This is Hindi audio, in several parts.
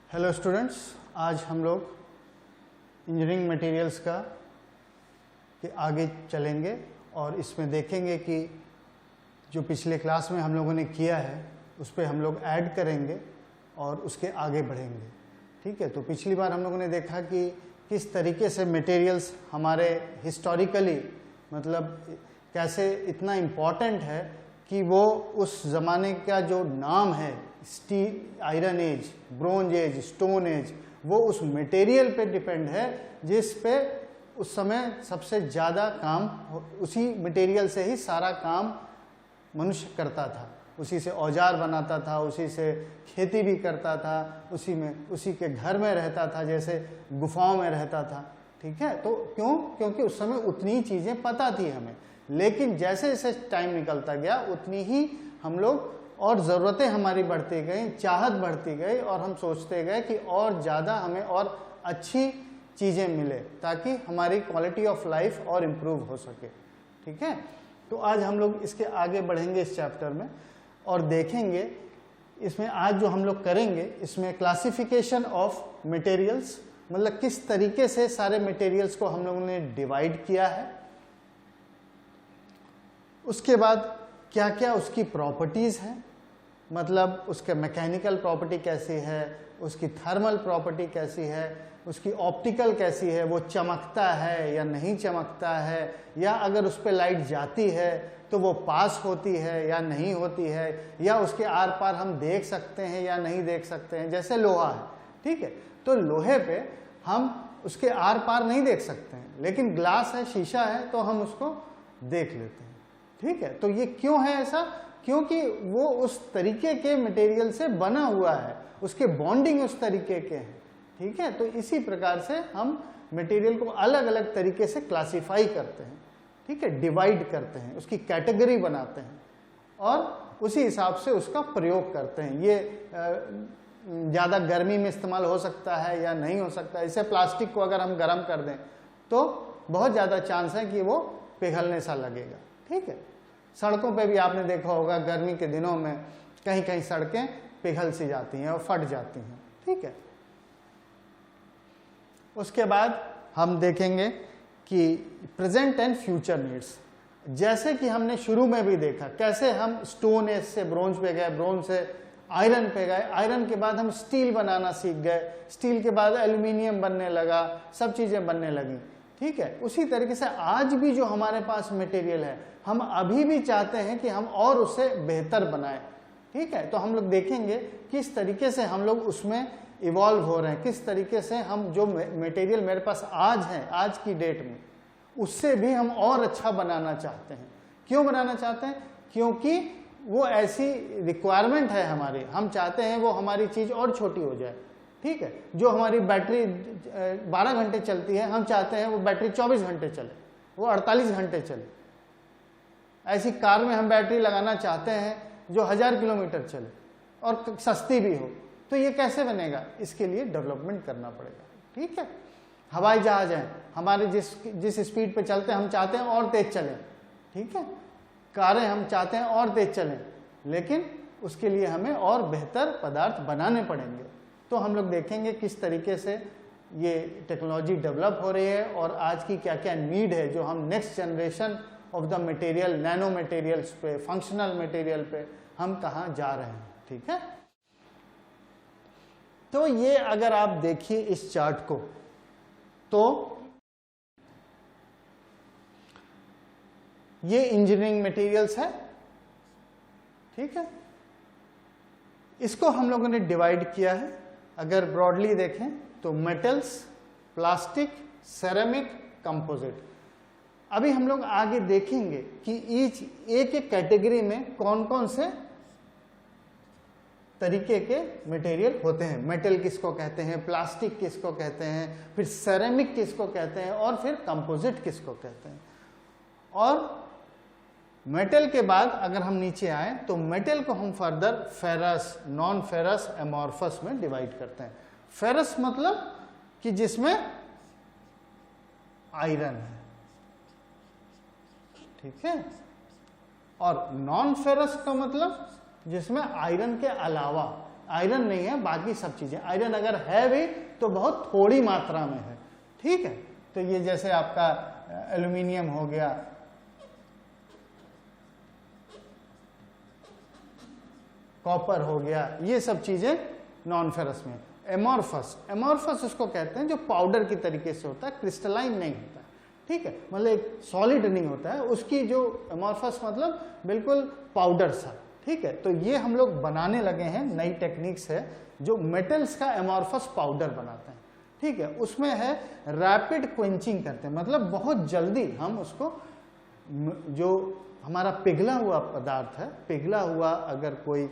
हेलो स्टूडेंट्स, आज हम लोग इंजीनियरिंग मटेरियल्स के आगे चलेंगे और इसमें देखेंगे कि जो पिछले क्लास में हम लोगों ने किया है उस पर हम लोग ऐड करेंगे और उसके आगे बढ़ेंगे। ठीक है, तो पिछली बार हम लोगों ने देखा कि किस तरीके से मटेरियल्स हमारे हिस्टोरिकली मतलब कैसे इतना इम्पॉर्टेंट है कि वो उस ज़माने का जो नाम है steel, iron age, bronze age, stone age, वो उस मटेरियल पे डिपेंड है जिस पे उस समय सबसे ज़्यादा काम, उसी मटेरियल से ही सारा काम मनुष्य करता था, उसी से औजार बनाता था, उसी से खेती भी करता था, उसी के घर में रहता था, जैसे गुफाओं में रहता था। ठीक है, तो क्योंकि उस समय उतनी चीज़ें पता थी हमें, लेकिन जैसे जैसे टाइम निकलता गया उतनी ही हम लोग और ज़रूरतें हमारी बढ़ती गई, चाहत बढ़ती गई और हम सोचते गए कि और ज़्यादा हमें और अच्छी चीज़ें मिले ताकि हमारी क्वालिटी ऑफ लाइफ और इम्प्रूव हो सके। ठीक है, तो आज हम लोग इसके आगे बढ़ेंगे इस चैप्टर में और देखेंगे इसमें आज जो हम लोग करेंगे इसमें क्लासिफिकेशन ऑफ मटेरियल्स, मतलब किस तरीके से सारे मटेरियल्स को हम लोगों ने डिवाइड किया है, उसके बाद क्या क्या उसकी प्रॉपर्टीज़ हैं, मतलब उसके मैकेनिकल प्रॉपर्टी कैसी है, उसकी थर्मल प्रॉपर्टी कैसी है, उसकी ऑप्टिकल कैसी है, वो चमकता है या नहीं चमकता है, या अगर उस पर लाइट जाती है तो वो पास होती है या नहीं होती है, या उसके आर पार हम देख सकते हैं या नहीं देख सकते हैं। जैसे लोहा है, ठीक है, तो लोहे पे हम उसके आर पार नहीं देख सकते हैं, लेकिन ग्लास है, शीशा है, तो हम उसको देख लेते हैं। ठीक है, तो ये क्यों है ऐसा? क्योंकि वो उस तरीके के मटेरियल से बना हुआ है, उसके बॉन्डिंग उस तरीके के हैं। ठीक है, तो इसी प्रकार से हम मटेरियल को अलग अलग तरीके से क्लासिफाई करते हैं। ठीक है, डिवाइड करते हैं, उसकी कैटेगरी बनाते हैं और उसी हिसाब से उसका प्रयोग करते हैं। ये ज़्यादा गर्मी में इस्तेमाल हो सकता है या नहीं हो सकता। इसे प्लास्टिक को अगर हम गर्म कर दें तो बहुत ज़्यादा चांस है कि वो पिघलने सा लगेगा। ठीक है, सड़कों पे भी आपने देखा होगा गर्मी के दिनों में कहीं कहीं सड़कें पिघल सी जाती हैं और फट जाती हैं। ठीक है, उसके बाद हम देखेंगे कि प्रेजेंट एंड फ्यूचर नीड्स, जैसे कि हमने शुरू में भी देखा कैसे हम स्टोन एज से ब्रोंज पे गए, ब्रोंज से आयरन पे गए, आयरन के बाद हम स्टील बनाना सीख गए, स्टील के बाद एल्यूमिनियम बनने लगा, सब चीज़ें बनने लगी। ठीक है, उसी तरीके से आज भी जो हमारे पास मटेरियल है हम अभी भी चाहते हैं कि हम और उसे बेहतर बनाएं। ठीक है, तो हम लोग देखेंगे किस तरीके से हम लोग उसमें इवॉल्व हो रहे हैं, किस तरीके से हम जो मटेरियल मेरे पास आज है, आज की डेट में, उससे भी हम और अच्छा बनाना चाहते हैं। क्यों बनाना चाहते हैं? क्योंकि वो ऐसी रिक्वायरमेंट है हमारी, हम चाहते हैं वो हमारी चीज़ और छोटी हो जाए। ठीक है, जो हमारी बैटरी 12 घंटे चलती है हम चाहते हैं वो बैटरी 24 घंटे चले, वो 48 घंटे चले। ऐसी कार में हम बैटरी लगाना चाहते हैं जो 1000 किलोमीटर चले और सस्ती भी हो। तो ये कैसे बनेगा? इसके लिए डेवलपमेंट करना पड़ेगा। ठीक है, हवाई जहाज हैं, हमारे जिस स्पीड पे चलते हैं हम चाहते हैं और तेज चलें। ठीक है, कारें हम चाहते हैं और तेज चलें, लेकिन उसके लिए हमें और बेहतर पदार्थ बनाने पड़ेंगे। तो हम लोग देखेंगे किस तरीके से ये टेक्नोलॉजी डेवलप हो रही है और आज की क्या क्या नीड है जो हम next generation of the material, nano materials पे, फंक्शनल मटेरियल पे हम कहाँ जा रहे हैं। ठीक है, तो ये अगर आप देखिए इस चार्ट को तो ये इंजीनियरिंग मटेरियल्स है। ठीक है, इसको हम लोगों ने डिवाइड किया है। अगर ब्रॉडली देखें तो मेटल्स, प्लास्टिक, सेरेमिक, कंपोजिट। अभी हम लोग आगे देखेंगे कि एक एक कैटेगरी में कौन कौन से तरीके के मटेरियल होते हैं। मेटल किसको कहते हैं, प्लास्टिक किसको कहते हैं, फिर सेरेमिक किसको कहते हैं और फिर कंपोजिट किसको कहते हैं। और मेटल के बाद अगर हम नीचे आए तो मेटल को हम further ferrous, non ferrous, amorphous में डिवाइड करते हैं। फेरस मतलब कि जिसमें आयरन है। ठीक है, और नॉन फेरस का मतलब जिसमें आयरन के अलावा आयरन नहीं है, बाकी सब चीजें। आयरन अगर है भी तो बहुत थोड़ी मात्रा में है, ठीक है। तो ये जैसे आपका एल्यूमिनियम हो गया, कॉपर हो गया, ये सब चीजें नॉन फेरस में। एमॉर्फस, एमॉर्फस उसको कहते हैं जो पाउडर की तरीके से होता है, क्रिस्टलाइन नहीं होता, ठीक है, मतलब एक सॉलिड नहीं होता है, उसकी जो एमॉर्फस मतलब बिल्कुल पाउडर सा, ठीक है। तो ये हम लोग बनाने लगे हैं, नई टेक्निक्स है जो मेटल्स का एमॉर्फस पाउडर बनाते हैं, ठीक है। उसमें है रैपिड क्वेंचिंग करते हैं, मतलब बहुत जल्दी हम उसको, जो हमारा पिघला हुआ पदार्थ है, पिघला हुआ अगर कोई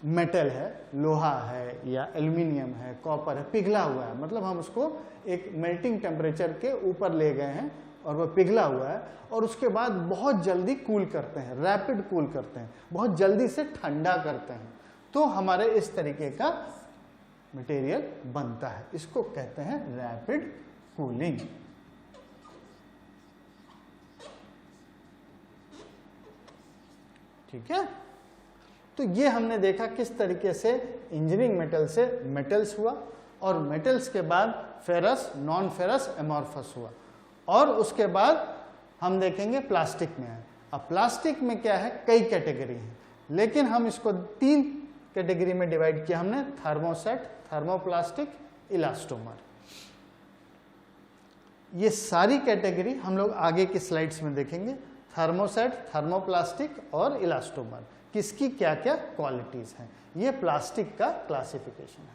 मेटल है, लोहा है या एल्यूमिनियम है, कॉपर है, पिघला हुआ है, मतलब हम उसको एक मेल्टिंग टेम्परेचर के ऊपर ले गए हैं और वो पिघला हुआ है, और उसके बाद बहुत जल्दी कूल करते हैं, रैपिड कूल करते हैं, बहुत जल्दी से ठंडा करते हैं, तो हमारे इस तरीके का मटेरियल बनता है। इसको कहते हैं रैपिड कूलिंग। ठीक है, तो ये हमने देखा किस तरीके से इंजीनियरिंग मेटल से मेटल्स हुआ, और मेटल्स के बाद फेरस, नॉन फेरस, एमॉर्फस हुआ, और उसके बाद हम देखेंगे प्लास्टिक में है। अब प्लास्टिक में क्या है, कई कैटेगरी हैं, लेकिन हम इसको 3 कैटेगरी में डिवाइड किया हमने, थर्मोसेट, थर्मोप्लास्टिक, इलास्टोमर। ये सारी कैटेगरी हम लोग आगे की स्लाइड्स में देखेंगे, थर्मोसेट, थर्मोप्लास्टिक और इलास्टोमर, किसकी क्या क्या क्वालिटीज हैं। ये प्लास्टिक का क्लासिफिकेशन है।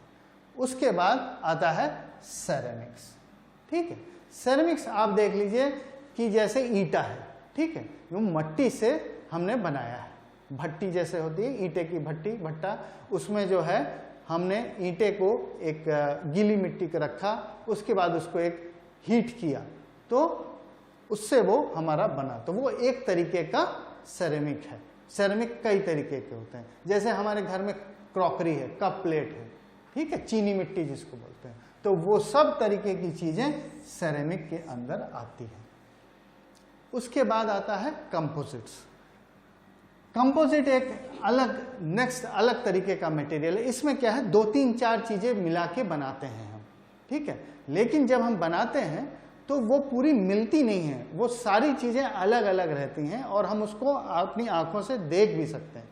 उसके बाद आता है सेरेमिक्स, ठीक है। सेरेमिक्स आप देख लीजिए कि जैसे ईंटा है, ठीक है, वो मट्टी से हमने बनाया है, भट्टी जैसे होती है ईंटे की भट्टी, भट्टा, उसमें जो है हमने ईंटे को एक गीली मिट्टी को रखा, उसके बाद उसको एक हीट किया, तो उससे वो हमारा बना, तो वो एक तरीके का सेरेमिक है। सेरेमिक कई तरीके के होते हैं, जैसे हमारे घर में क्रॉकरी है, कप प्लेट है, ठीक है, चीनी मिट्टी जिसको बोलते हैं, तो वो सब तरीके की चीजें सेरेमिक के अंदर आती हैं। उसके बाद आता है कंपोजिट्स। कंपोजिट एक अलग, नेक्स्ट अलग तरीके का मटेरियल है। इसमें क्या है, 2, 3, 4 चीजें मिला के बनाते हैं हम, ठीक है, लेकिन जब हम बनाते हैं तो वो पूरी मिलती नहीं है, वो सारी चीजें अलग अलग रहती हैं और हम उसको अपनी आंखों से देख भी सकते हैं,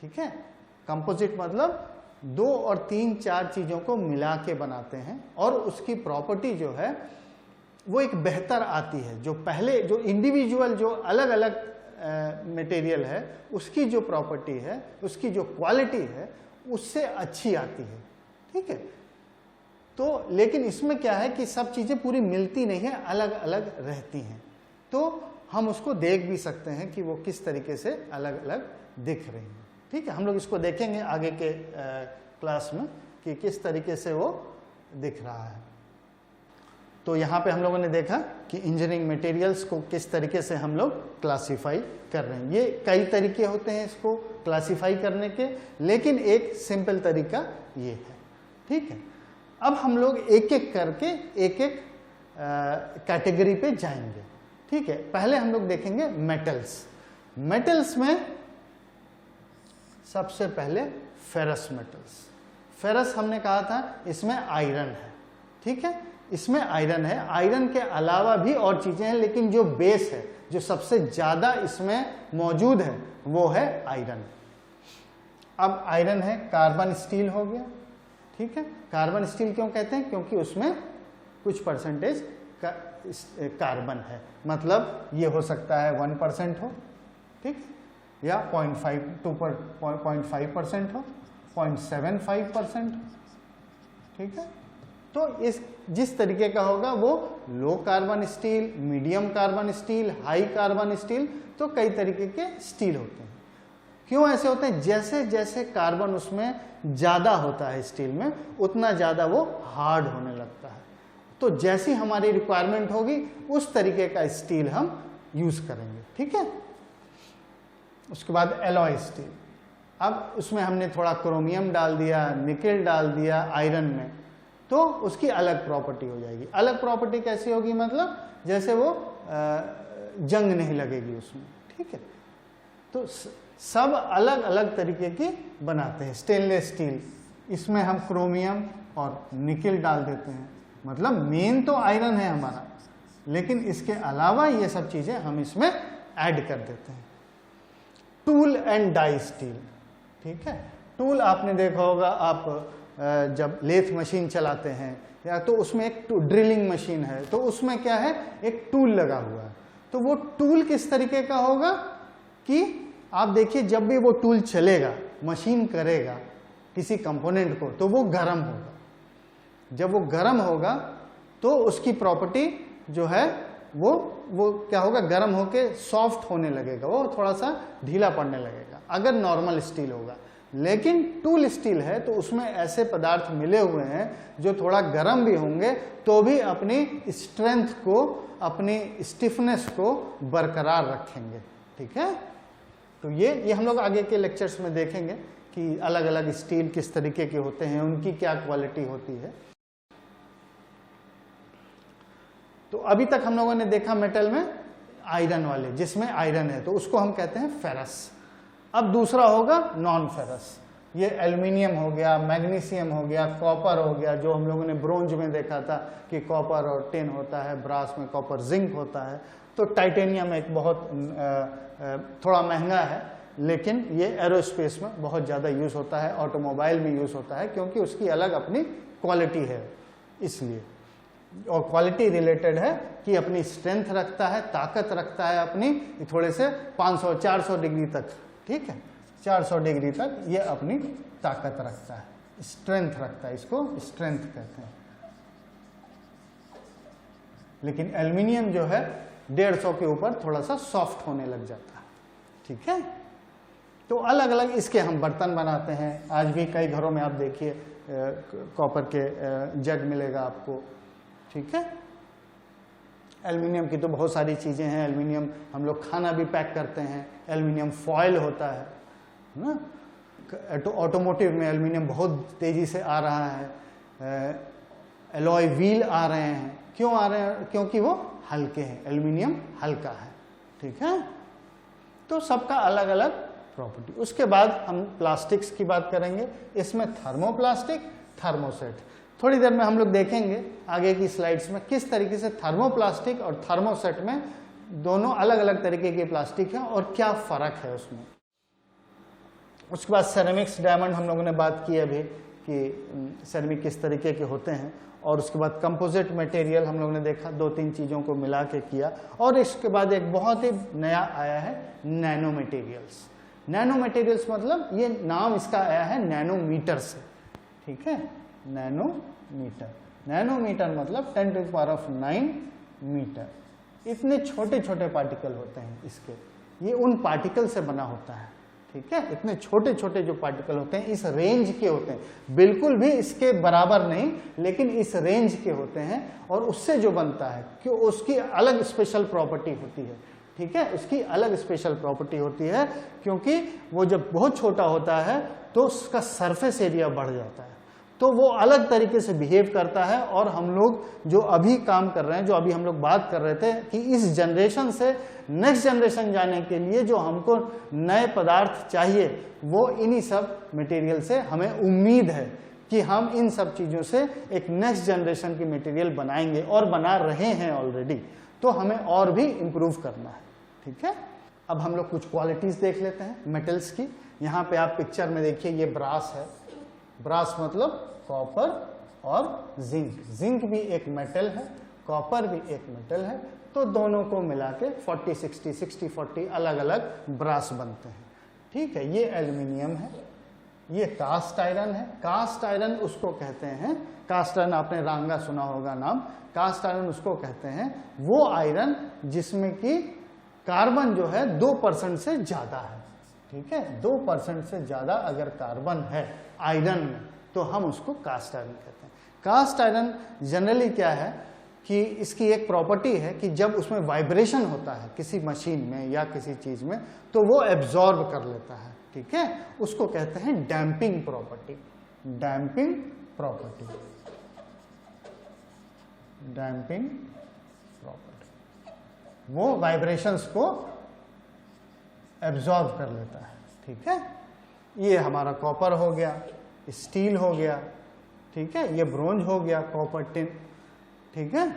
ठीक है। कंपोजिट मतलब 2 और 3, 4 चीजों को मिला के बनाते हैं, और उसकी प्रॉपर्टी जो है वो एक बेहतर आती है। जो पहले जो इंडिविजुअल जो अलग अलग मटेरियल है, उसकी जो प्रॉपर्टी है, उसकी जो क्वालिटी है, उससे अच्छी आती है, ठीक है। तो लेकिन इसमें क्या है कि सब चीजें पूरी मिलती नहीं है, अलग अलग रहती हैं, तो हम उसको देख भी सकते हैं कि वो किस तरीके से अलग अलग दिख रही हैं, ठीक है। हम लोग इसको देखेंगे आगे के क्लास में कि किस तरीके से वो दिख रहा है। तो यहाँ पे हम लोगों ने देखा कि इंजीनियरिंग मटेरियल्स को किस तरीके से हम लोग क्लासिफाई कर रहे हैं। ये कई तरीके होते हैं इसको क्लासिफाई करने के, लेकिन एक सिंपल तरीका ये है, ठीक है। अब हम लोग एक एक करके एक एक कैटेगरी पे जाएंगे, ठीक है। पहले हम लोग देखेंगे मेटल्स। मेटल्स में सबसे पहले फेरस मेटल्स। फेरस हमने कहा था इसमें आयरन है, ठीक है, इसमें आयरन है। आयरन के अलावा भी और चीजें हैं, लेकिन जो बेस है, जो सबसे ज्यादा इसमें मौजूद है, वो है आयरन। अब आयरन है, कार्बन स्टील हो गया, ठीक है। कार्बन स्टील क्यों कहते हैं, क्योंकि उसमें कुछ परसेंटेज कार्बन है, मतलब ये हो सकता है 1% हो, ठीक, या 0.5% हो, 0.75% हो, ठीक है। तो इस जिस तरीके का होगा वो low carbon steel, medium carbon steel, high carbon steel, तो कई तरीके के स्टील होते हैं। क्यों ऐसे होते हैं, जैसे जैसे कार्बन उसमें ज्यादा होता है स्टील में, उतना ज्यादा वो हार्ड होने लगता है। तो जैसी हमारी रिक्वायरमेंट होगी उस तरीके का स्टील हम यूज करेंगे, ठीक है। उसके बाद एलॉय स्टील। अब उसमें हमने थोड़ा क्रोमियम डाल दिया, निकेल डाल दिया आयरन में, तो उसकी अलग प्रॉपर्टी हो जाएगी। अलग प्रॉपर्टी कैसी होगी, मतलब जैसे वो जंग नहीं लगेगी उसमें, ठीक है। तो सब अलग अलग तरीके की बनाते हैं। स्टेनलेस स्टील, इसमें हम क्रोमियम और निकेल डाल देते हैं, मतलब मेन तो आयरन है हमारा, लेकिन इसके अलावा ये सब चीजें हम इसमें ऐड कर देते हैं। टूल एंड डाई स्टील, ठीक है। टूल आपने देखा होगा, आप जब लेथ मशीन चलाते हैं या तो उसमें एक ड्रिलिंग मशीन है तो उसमें क्या है, एक टूल लगा हुआ है। तो वो टूल किस तरीके का होगा कि आप देखिए जब भी वो टूल चलेगा, मशीन करेगा किसी कंपोनेंट को, तो वो गर्म होगा। जब वो गर्म होगा तो उसकी प्रॉपर्टी जो है वो क्या होगा, गर्म होके सॉफ्ट होने लगेगा, वो थोड़ा सा ढीला पड़ने लगेगा अगर नॉर्मल स्टील होगा। लेकिन टूल स्टील है तो उसमें ऐसे पदार्थ मिले हुए हैं जो थोड़ा गर्म भी होंगे तो भी अपनी स्ट्रेंथ को, अपनी स्टिफनेस को बरकरार रखेंगे, ठीक है। तो ये हम लोग आगे के लेक्चर्स में देखेंगे कि अलग अलग स्टील किस तरीके के होते हैं, उनकी क्या क्वालिटी होती है। तो अभी तक हम लोगों ने देखा मेटल में आयरन वाले, जिसमें आयरन है तो उसको हम कहते हैं फेरस। अब दूसरा होगा नॉन फेरस, ये एल्युमिनियम हो गया, मैग्नीशियम हो गया, कॉपर हो गया, जो हम लोगों ने ब्रोंज में देखा था कि कॉपर और टिन होता है, ब्रास में कॉपर जिंक होता है। तो टाइटेनियम एक बहुत थोड़ा महंगा है, लेकिन ये एरोस्पेस में बहुत ज़्यादा यूज़ होता है, ऑटोमोबाइल में यूज़ होता है, क्योंकि उसकी अलग अपनी क्वालिटी है इसलिए। और क्वालिटी रिलेटेड है कि अपनी स्ट्रेंथ रखता है, ताकत रखता है अपनी, थोड़े से 500-400 डिग्री तक, ठीक है, 400 डिग्री तक ये अपनी ताकत रखता है, स्ट्रेंथ रखता है, इसको स्ट्रेंथ कहते हैं। लेकिन एल्युमिनियम जो है 150 के ऊपर थोड़ा सा सॉफ्ट होने लग जाता है, ठीक है। तो अलग अलग इसके हम बर्तन बनाते हैं। आज भी कई घरों में आप देखिए कॉपर के जग मिलेगा आपको, ठीक है। एल्युमिनियम की तो बहुत सारी चीज़ें हैं। एल्युमिनियम हम लोग खाना भी पैक करते हैं, एल्युमिनियम फॉयल होता है ना। ऑटोमोटिव में एल्युमिनियम बहुत तेज़ी से आ रहा है, एलॉय व्हील आ रहे हैं। क्यों आ रहे हैं? क्योंकि वो हल्के हैं, एल्युमिनियम हल्का है, ठीक है। तो सबका अलग अलग प्रॉपर्टी। उसके बाद हम प्लास्टिक्स की बात करेंगे। इसमें थर्मोप्लास्टिक, थर्मोसेट। थोड़ी देर में हम लोग देखेंगे आगे की स्लाइड्स में किस तरीके से थर्मोप्लास्टिक और थर्मोसेट में दोनों अलग अलग तरीके के प्लास्टिक हैं और क्या फर्क है उसमें। उसके बाद सेरेमिक्स, डायमंड हम लोगों ने बात की अभी कि सेरेमिक किस तरीके के होते हैं। और उसके बाद कंपोजिट मटेरियल हम लोगों ने देखा, 2-3 चीज़ों को मिला के किया। और इसके बाद एक बहुत ही नया आया है नैनो मटेरियल्स। नैनो मटेरियल्स मतलब ये नाम इसका आया है नैनोमीटर से, ठीक है। नैनोमीटर, नैनोमीटर मतलब 10⁹ मीटर। इतने छोटे छोटे पार्टिकल होते हैं इसके, ये उन पार्टिकल से बना होता है, ठीक है। इतने छोटे छोटे जो पार्टिकल होते हैं इस रेंज के होते हैं, बिल्कुल भी इसके बराबर नहीं, लेकिन इस रेंज के होते हैं। और उससे जो बनता है कि उसकी अलग स्पेशल प्रॉपर्टी होती है, ठीक है। उसकी अलग स्पेशल प्रॉपर्टी होती है क्योंकि वो जब बहुत छोटा होता है तो उसका सरफेस एरिया बढ़ जाता है, तो वो अलग तरीके से बिहेव करता है। और हम लोग जो अभी काम कर रहे हैं, जो अभी हम लोग बात कर रहे थे कि इस जनरेशन से नेक्स्ट जनरेशन जाने के लिए जो हमको नए पदार्थ चाहिए, वो इन्हीं सब मटेरियल से हमें उम्मीद है कि हम इन सब चीज़ों से एक नेक्स्ट जनरेशन की मटेरियल बनाएंगे और बना रहे हैं ऑलरेडी। तो हमें और भी इम्प्रूव करना है, ठीक है। अब हम लोग कुछ क्वालिटीज़ देख लेते हैं मेटल्स की। यहाँ पे आप पिक्चर में देखिए, ये ब्रास है। ब्रास मतलब कॉपर और जिंक। जिंक भी एक मेटल है, कॉपर भी एक मेटल है, तो दोनों को मिला के 40-60, 60-40 अलग अलग ब्रास बनते हैं, ठीक है। ये एल्युमिनियम है, ये कास्ट आयरन है। कास्ट आयरन उसको कहते हैं, कास्ट आयरन आपने रांगा सुना होगा नाम। कास्ट आयरन उसको कहते हैं वो आयरन जिसमें कि कार्बन जो है 2% से ज़्यादा है, ठीक है। 2% से ज़्यादा अगर कार्बन है आयरन में तो हम उसको कास्ट आयरन कहते हैं। कास्ट आयरन जनरली क्या है कि इसकी एक प्रॉपर्टी है कि जब उसमें वाइब्रेशन होता है किसी मशीन में या किसी चीज़ में तो वो एब्जॉर्ब कर लेता है, ठीक है। उसको कहते हैं damping property. Damping property, damping property, वो वाइब्रेशंस को एब्जॉर्ब कर लेता है, ठीक है, ये हमारा कॉपर हो गया, स्टील हो गया, ठीक है, ये ब्रोंज हो गया, कॉपर टिन, ठीक है।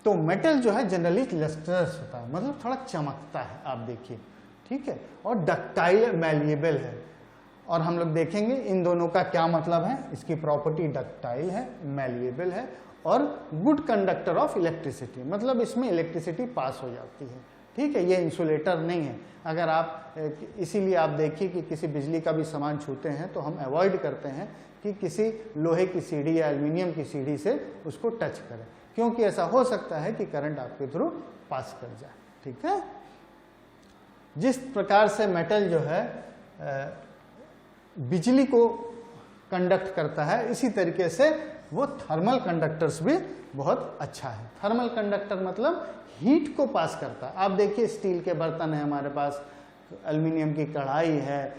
तो मेटल जो है जनरली लस्ट्रस होता है, मतलब थोड़ा चमकता है, आप देखिए, ठीक है, और डक्टाइल मैलिएबल है। और हम लोग देखेंगे इन दोनों का क्या मतलब है। इसकी प्रॉपर्टी डक्टाइल है, मैलिएबल है और गुड कंडक्टर ऑफ इलेक्ट्रिसिटी, मतलब इसमें इलेक्ट्रिसिटी पास हो जाती है, ठीक है। ये इंसुलेटर नहीं है। अगर आप इसीलिए आप देखिए कि किसी बिजली का भी सामान छूते हैं तो हम अवॉइड करते हैं कि किसी लोहे की सीढ़ी या एल्युमिनियम की सीढ़ी से उसको टच करें, क्योंकि ऐसा हो सकता है कि करंट आपके थ्रू पास कर जाए, ठीक है। जिस प्रकार से मेटल जो है बिजली को कंडक्ट करता है, इसी तरीके से वो थर्मल कंडक्टर्स भी बहुत अच्छा है। थर्मल कंडक्टर मतलब हीट को पास करता है। आप देखिए स्टील के बर्तन है हमारे पास, एल्युमिनियम की कढ़ाई है,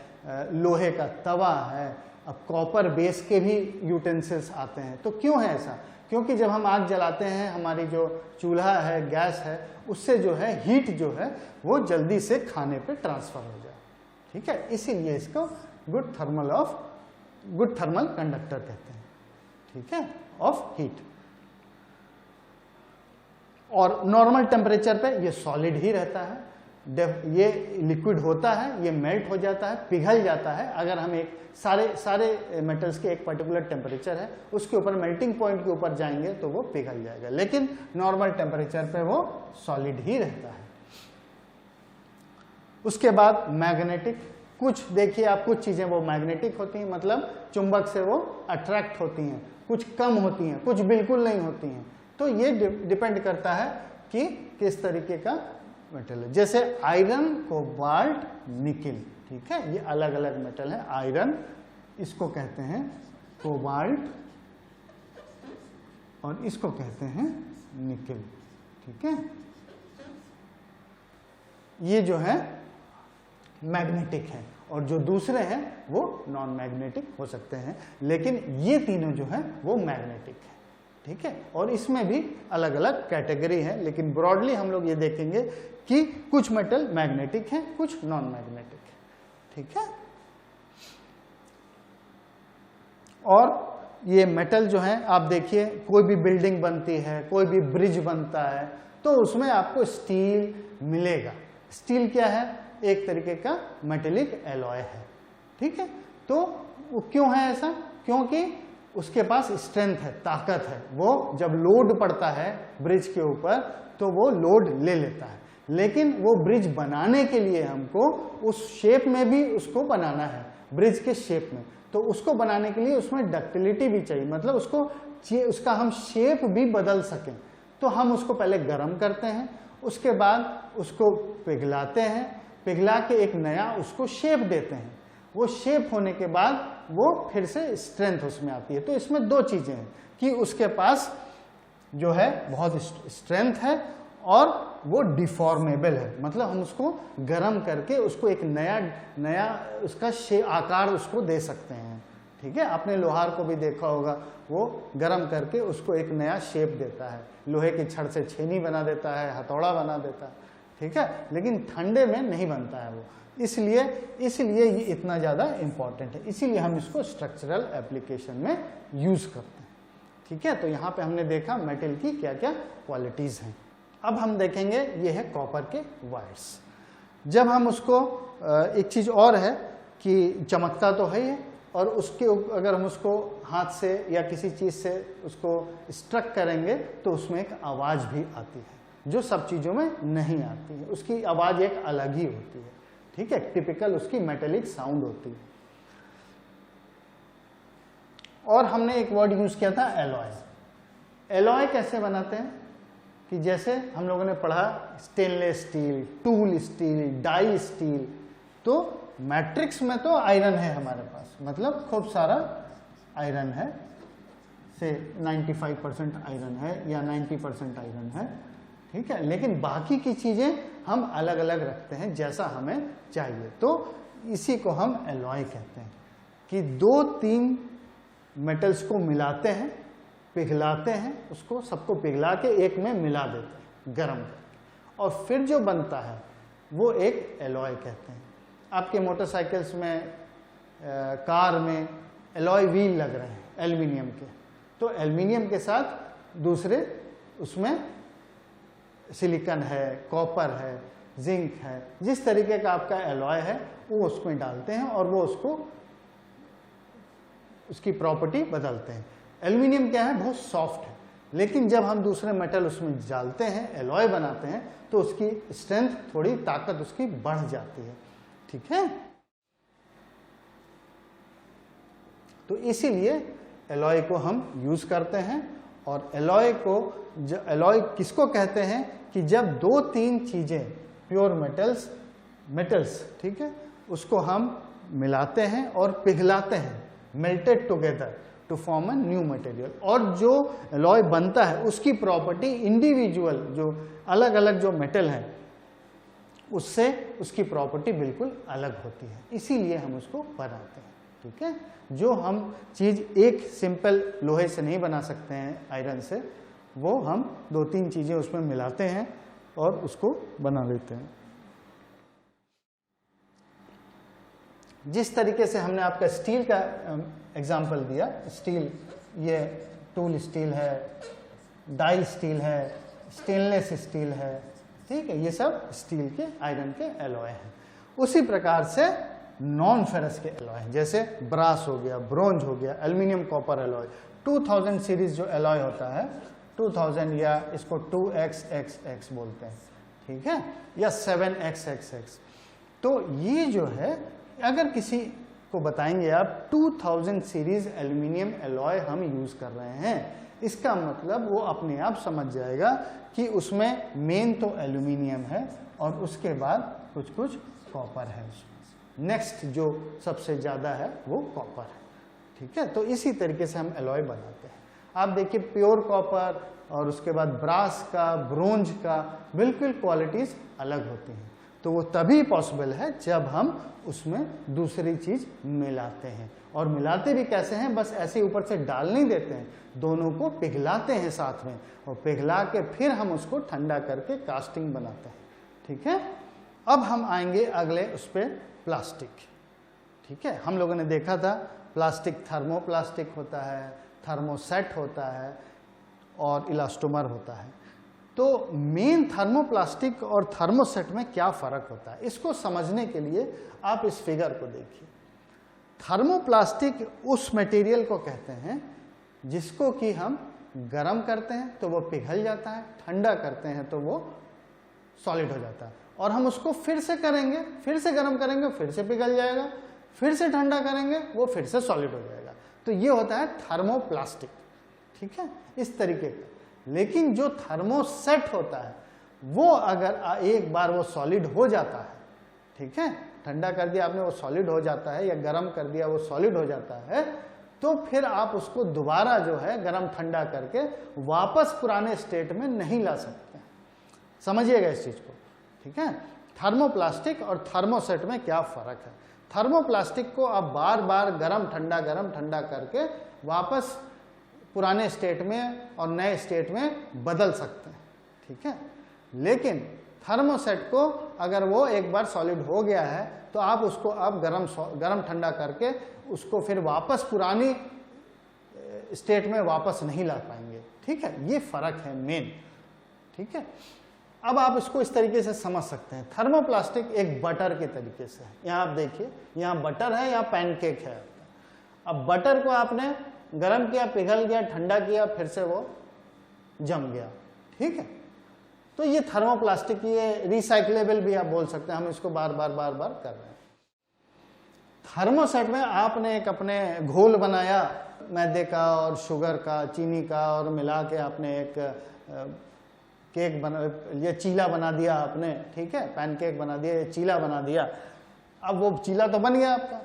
लोहे का तवा है, अब कॉपर बेस के भी यूटेंसिल्स आते हैं। तो क्यों है ऐसा? क्योंकि जब हम आग जलाते हैं, हमारी जो चूल्हा है, गैस है, उससे जो है हीट जो है वो जल्दी से खाने पे ट्रांसफर हो जाए, ठीक है। इसीलिए इसको गुड थर्मल कंडक्टर कहते हैं, ठीक है, ऑफ हीट। और नॉर्मल टेम्परेचर पे ये सॉलिड ही रहता है, ये लिक्विड होता है, ये मेल्ट हो जाता है, पिघल जाता है। अगर हम एक सारे मेटल्स के एक पर्टिकुलर टेम्परेचर है, उसके ऊपर मेल्टिंग पॉइंट के ऊपर जाएंगे तो वो पिघल जाएगा, लेकिन नॉर्मल टेम्परेचर पे वो सॉलिड ही रहता है। उसके बाद मैग्नेटिक, कुछ देखिए आप, कुछ चीजें वो मैग्नेटिक होती हैं, मतलब चुंबक से वो अट्रैक्ट होती हैं, कुछ कम होती हैं, कुछ बिल्कुल नहीं होती हैं। तो ये डिपेंड करता है कि किस तरीके का मेटल है। जैसे आयरन, कोबाल्ट, निकिल, ठीक है, ये अलग अलग मेटल है। आयरन इसको कहते हैं कोबाल्ट और इसको कहते हैं निकिल, ठीक है। ये जो है मैग्नेटिक है और जो दूसरे हैं वो नॉन मैग्नेटिक हो सकते हैं, लेकिन ये तीनों जो है वो मैग्नेटिक है, ठीक है। और इसमें भी अलग अलग कैटेगरी है, लेकिन ब्रॉडली हम लोग ये देखेंगे कि कुछ मेटल मैग्नेटिक है, कुछ नॉन मैग्नेटिक है, ठीक है। और ये मेटल जो है, आप देखिए कोई भी बिल्डिंग बनती है, कोई भी ब्रिज बनता है, तो उसमें आपको स्टील मिलेगा। स्टील क्या है? एक तरीके का मेटेलिक एलॉय है, ठीक है। तो वो क्यों है ऐसा? क्योंकि उसके पास स्ट्रेंथ है, ताकत है। वो जब लोड पड़ता है ब्रिज के ऊपर तो वो लोड ले लेता है। लेकिन वो ब्रिज बनाने के लिए हमको उस शेप में भी उसको बनाना है, ब्रिज के शेप में। तो उसको बनाने के लिए उसमें डक्टिलिटी भी चाहिए, मतलब उसका हम शेप भी बदल सकें। तो हम उसको पहले गर्म करते हैं, उसके बाद उसको पिघलाते हैं, पिघला के एक नया उसको शेप देते हैं। वो शेप होने के बाद वो फिर से स्ट्रेंथ उसमें आती है। तो इसमें दो चीजें हैं कि उसके पास जो है बहुत स्ट्रेंथ है और वो डिफॉर्मेबल है, मतलब हम उसको गर्म करके उसको एक नया उसका आकार उसको दे सकते हैं, ठीक है। आपने लोहार को भी देखा होगा, वो गर्म करके उसको एक नया शेप देता है, लोहे की छड़ से छेनी बना देता है, हथौड़ा बना देता है, ठीक है। लेकिन ठंडे में नहीं बनता है वो, इसलिए ये इतना ज़्यादा इम्पॉर्टेंट है, इसीलिए हम इसको स्ट्रक्चरल एप्लीकेशन में यूज़ करते हैं, ठीक है। तो यहाँ पे हमने देखा मेटल की क्या क्या क्वालिटीज़ हैं। अब हम देखेंगे ये है कॉपर के वायर्स। जब हम उसको एक चीज़ और है कि चमकता तो है ही, और उसके अगर हम उसको हाथ से या किसी चीज़ से उसको स्ट्रक करेंगे तो उसमें एक आवाज़ भी आती है, जो सब चीज़ों में नहीं आती है। उसकी आवाज़ एक अलग ही होती है, ठीक है, टिपिकल उसकी मेटेलिक साउंड होती है। और हमने एक वर्ड यूज़ किया था एलॉय। एलॉय कैसे बनाते हैं कि जैसे हम लोगों ने पढ़ा stainless steel, tool steel, die steel. तो मैट्रिक्स में तो आयरन है हमारे पास, मतलब खूब सारा आयरन है, से 95% आयरन है या 90% आयरन है, ठीक है। लेकिन बाकी की चीज़ें हम अलग अलग रखते हैं जैसा हमें चाहिए। तो इसी को हम एलॉय कहते हैं कि 2-3 मेटल्स को मिलाते हैं, पिघलाते हैं, उसको सबको पिघला के एक में मिला देते हैं गर्म करके, और फिर जो बनता है वो एक एलॉय कहते हैं। आपके मोटरसाइकिल्स में, कार में एलॉय व्हील लग रहे हैं एल्युमिनियम के, तो एल्युमिनियम के साथ दूसरे उसमें सिलिकॉन है, कॉपर है, जिंक है, जिस तरीके का आपका एलॉय है वो उसमें डालते हैं और वो उसकी प्रॉपर्टी बदलते हैं। एल्युमिनियम क्या है, बहुत सॉफ्ट है, लेकिन जब हम दूसरे मेटल उसमें डालते हैं, एलॉय बनाते हैं, तो उसकी स्ट्रेंथ, थोड़ी ताकत उसकी बढ़ जाती है। ठीक है, तो इसीलिए एलॉय को हम यूज करते हैं। और एलॉय को, एलॉय किसको कहते हैं कि जब 2-3 चीजें प्योर मेटल्स, ठीक है, उसको हम मिलाते हैं और पिघलाते हैं, melted together to form a new material, और जो एलॉय बनता है उसकी प्रॉपर्टी इंडिविजुअल, जो अलग अलग जो मेटल है उससे उसकी प्रॉपर्टी बिल्कुल अलग होती है, इसीलिए हम उसको बनाते हैं। ठीक है, जो हम चीज एक सिंपल लोहे से नहीं बना सकते हैं, आयरन से, वो हम 2-3 चीजें उसमें मिलाते हैं और उसको बना लेते हैं। जिस तरीके से हमने आपका स्टील का एग्जाम्पल दिया, स्टील, ये टूल स्टील है, डाई स्टील है, स्टेनलेस स्टील है, ठीक है, ये सब स्टील के, आयरन के एलॉय हैं। उसी प्रकार से नॉन फेरस के एलॉय हैं, जैसे ब्रास हो गया, ब्रोंज हो गया, एल्युमिनियम कॉपर एलॉय, 2000 सीरीज जो एलॉय होता है, 2000 या इसको 2XXX बोलते हैं, ठीक है, या 7XXX। तो ये जो है, अगर किसी को बताएंगे आप 2000 सीरीज एल्युमिनियम एलॉय हम यूज कर रहे हैं, इसका मतलब वो अपने आप समझ जाएगा कि उसमें मेन तो एल्युमिनियम है और उसके बाद कुछ कुछ कॉपर है उसमें। नेक्स्ट जो सबसे ज़्यादा है वो कॉपर है। ठीक है, तो इसी तरीके से हम एलॉय बनाते हैं। आप देखिए प्योर कॉपर और उसके बाद ब्रास का, ब्रोंज का बिल्कुल क्वालिटीज अलग होती हैं। तो वो तभी पॉसिबल है जब हम उसमें दूसरी चीज मिलाते हैं। और मिलाते भी कैसे हैं, बस ऐसे ऊपर से डाल नहीं देते हैं, दोनों को पिघलाते हैं साथ में, और पिघला के फिर हम उसको ठंडा करके कास्टिंग बनाते हैं। ठीक है, अब हम आएंगे अगले उस पर, प्लास्टिक। ठीक है, हम लोगों ने देखा था प्लास्टिक, थर्मोप्लास्टिक होता है, थर्मोसेट होता है और इलास्टोमर होता है। तो मेन थर्मोप्लास्टिक और थर्मोसेट में क्या फर्क होता है, इसको समझने के लिए आप इस फिगर को देखिए। थर्मोप्लास्टिक उस मटेरियल को कहते हैं जिसको कि हम गर्म करते हैं तो वो पिघल जाता है, ठंडा करते हैं तो वो सॉलिड हो जाता है, और हम उसको फिर से करेंगे, फिर से गर्म करेंगे, फिर से पिघल जाएगा, फिर से ठंडा करेंगे, वो फिर से सॉलिड हो जाएगा। तो ये होता है थर्मोप्लास्टिक। ठीक है, इस तरीके का। लेकिन जो थर्मोसेट होता है वो अगर एक बार वो सॉलिड हो जाता है, ठीक है, ठंडा कर दिया आपने वो सॉलिड हो जाता है, या गर्म कर दिया वो सॉलिड हो जाता है, तो फिर आप उसको दोबारा जो है गर्म ठंडा करके वापस पुराने स्टेट में नहीं ला सकते। समझिएगा इस चीज को। ठीक है, थर्मोप्लास्टिक और थर्मोसेट में क्या फर्क है। थर्मोप्लास्टिक को आप बार बार गर्म ठंडा करके वापस पुराने स्टेट में और नए स्टेट में बदल सकते हैं। ठीक है, लेकिन थर्मोसेट को अगर वो एक बार सॉलिड हो गया है तो आप उसको अब गरम ठंडा करके उसको फिर वापस पुरानी स्टेट में वापस नहीं ला पाएंगे। ठीक है, ये फर्क है मेन। ठीक है, अब आप इसको इस तरीके से समझ सकते हैं। थर्मोप्लास्टिक एक बटर के तरीके से है। यहाँ आप देखिए, यहाँ बटर है, यहाँ पैनकेक है। अब बटर को आपने गरम किया, पिघल गया, ठंडा किया, फिर से वो जम गया। ठीक है, तो ये थर्मोप्लास्टिक, ये रिसाइक्लेबल भी आप बोल सकते हैं, हम इसको बार बार कर रहे हैं। थर्मोसेट में आपने एक अपने घोल बनाया मैदे का और शुगर का, चीनी का, और मिला के आपने एक केक बना, ये चीला बना दिया आपने। ठीक है, पैनकेक बना दिया, ये चीला बना दिया। अब वो चीला तो बन गया आपका।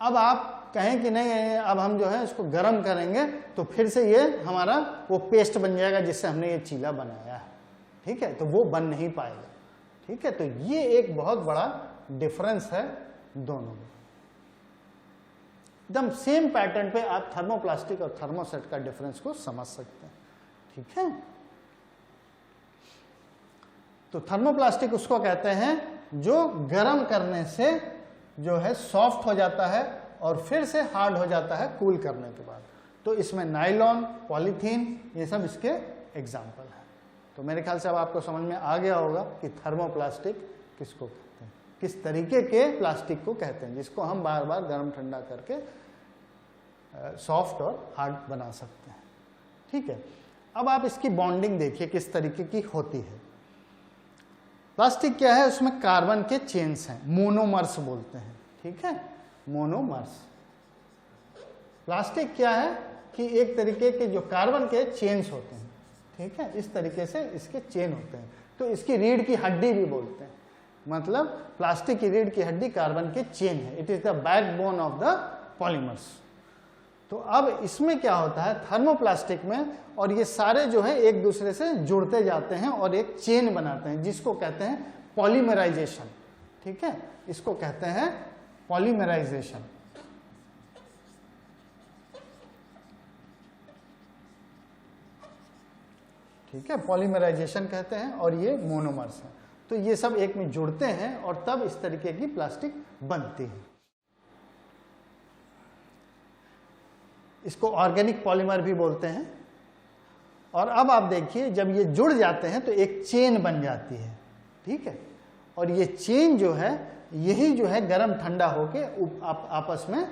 अब आप कहें कि नहीं, अब हम जो है इसको गर्म करेंगे तो फिर से ये हमारा वो पेस्ट बन जाएगा जिससे हमने ये चीला बनाया है। ठीक है, तो वो बन नहीं पाएगा। ठीक है, तो ये एक बहुत बड़ा डिफरेंस है दोनों में। एकदम सेम पैटर्न पे आप थर्मोप्लास्टिक और थर्मोसेट का डिफरेंस को समझ सकते हैं। ठीक है, तो थर्मोप्लास्टिक उसको कहते हैं जो गर्म करने से जो है सॉफ्ट हो जाता है और फिर से हार्ड हो जाता है कूल करने के बाद। तो इसमें नायलॉन, पॉलीथीन, ये सब इसके एग्जाम्पल हैं। तो मेरे ख्याल से अब आपको समझ में आ गया होगा कि थर्मोप्लास्टिक किसको कहते हैं, किस तरीके के प्लास्टिक को कहते हैं, जिसको हम बार बार गर्म ठंडा करके सॉफ्ट और हार्ड बना सकते हैं। ठीक है, अब आप इसकी बॉन्डिंग देखिए किस तरीके की होती है। प्लास्टिक क्या है, उसमें कार्बन के चेन्स हैं, मोनोमर्स बोलते हैं। ठीक है, मोनोमर्स। प्लास्टिक क्या है कि एक तरीके के जो कार्बन के चेन्स होते हैं, ठीक है, इस तरीके से इसके चेन होते हैं। तो इसकी रीढ़ की हड्डी भी बोलते हैं, मतलब प्लास्टिक की रीढ़ की हड्डी कार्बन के चेन है। It is the backbone of the polymers. तो अब इसमें क्या होता है थर्मोप्लास्टिक में, और ये सारे जो है एक दूसरे से जुड़ते जाते हैं और एक चेन बनाते हैं, जिसको कहते हैं पॉलीमराइजेशन। ठीक है, इसको कहते हैं पॉलीमराइजेशन। ठीक है, पॉलीमराइजेशन कहते हैं, और ये मोनोमर्स हैं। तो ये सब एक में जुड़ते हैं और तब इस तरीके की प्लास्टिक बनती है। इसको ऑर्गेनिक पॉलीमर भी बोलते हैं। और अब आप देखिए जब ये जुड़ जाते हैं तो एक चेन बन जाती है। ठीक है, और ये चेन जो है यही जो है गर्म ठंडा होके आपस में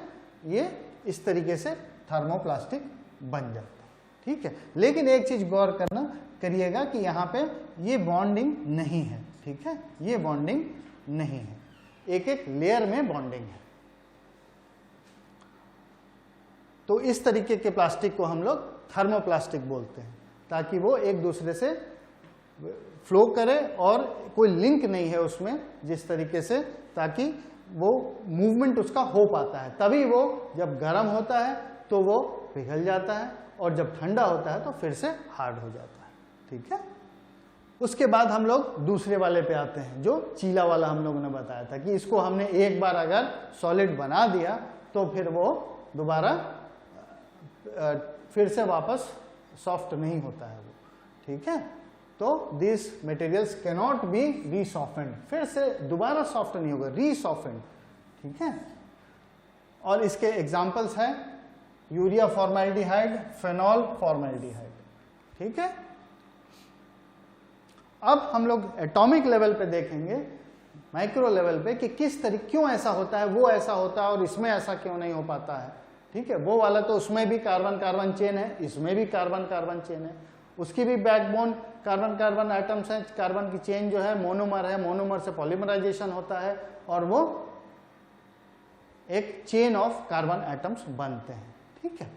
ये इस तरीके से थर्मोप्लास्टिक बन जाता है। ठीक है, लेकिन एक चीज गौर करिएगा कि यहाँ पे ये बॉन्डिंग नहीं है। ठीक है, ये बॉन्डिंग नहीं है, एक एक लेयर में बॉन्डिंग है। तो इस तरीके के प्लास्टिक को हम लोग थर्मोप्लास्टिक बोलते हैं, ताकि वो एक दूसरे से फ्लो करे और कोई लिंक नहीं है उसमें जिस तरीके से, ताकि वो मूवमेंट उसका हो पाता है। तभी वो जब गर्म होता है तो वो पिघल जाता है और जब ठंडा होता है तो फिर से हार्ड हो जाता है। ठीक है, उसके बाद हम लोग दूसरे वाले पे आते हैं, जो चीला वाला हम लोगों ने बताया था कि इसको हमने एक बार अगर सॉलिड बना दिया तो फिर वो दोबारा फिर से वापस सॉफ्ट नहीं होता है वो। ठीक है, तो this materials can not be resoftened, फिर से दोबारा सॉफ्ट नहीं होगा, रीसॉफ्टेंड। ठीक है, और इसके एग्जांपल्स हैं यूरिया फॉर्मेल्डिहाइड, फेनॉल फॉर्मेल्डिहाइड। ठीक है, अब हम लोग एटॉमिक लेवल पे देखेंगे, माइक्रो लेवल पे, कि किस तरीके क्यों ऐसा होता है, वो ऐसा होता है और इसमें ऐसा क्यों नहीं हो पाता है। ठीक है, वो वाला तो उसमें भी कार्बन कार्बन चेन है, इसमें भी कार्बन कार्बन चेन है, उसकी भी बैकबोन कार्बन कार्बन एटम्स हैं, कार्बन की चेन जो है मोनोमर है, मोनोमर से पॉलीमराइजेशन होता है और वो एक चेन ऑफ कार्बन एटम्स बनते हैं। ठीक है,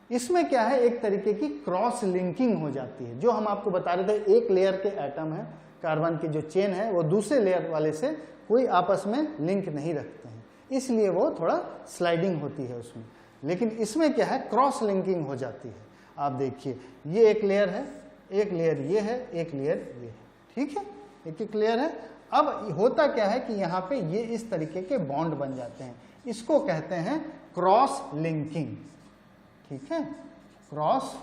इसमें क्या है, एक तरीके की क्रॉस लिंकिंग हो जाती है। जो हम आपको बता रहे थे, एक लेयर के एटम है, कार्बन की जो चेन है वो दूसरे लेयर वाले से कोई आपस में लिंक नहीं रखते हैं, इसलिए वो थोड़ा स्लाइडिंग होती है उसमें। लेकिन इसमें क्या है, क्रॉस लिंकिंग हो जाती है। आप देखिए ये एक लेयर है, एक लेयर ये है, एक लेयर ये है। ठीक है, एक एक लेयर है। अब होता क्या है कि यहाँ पे ये इस तरीके के बॉन्ड बन जाते हैं, इसको कहते हैं क्रॉस लिंकिंग। ठीक है, क्रॉस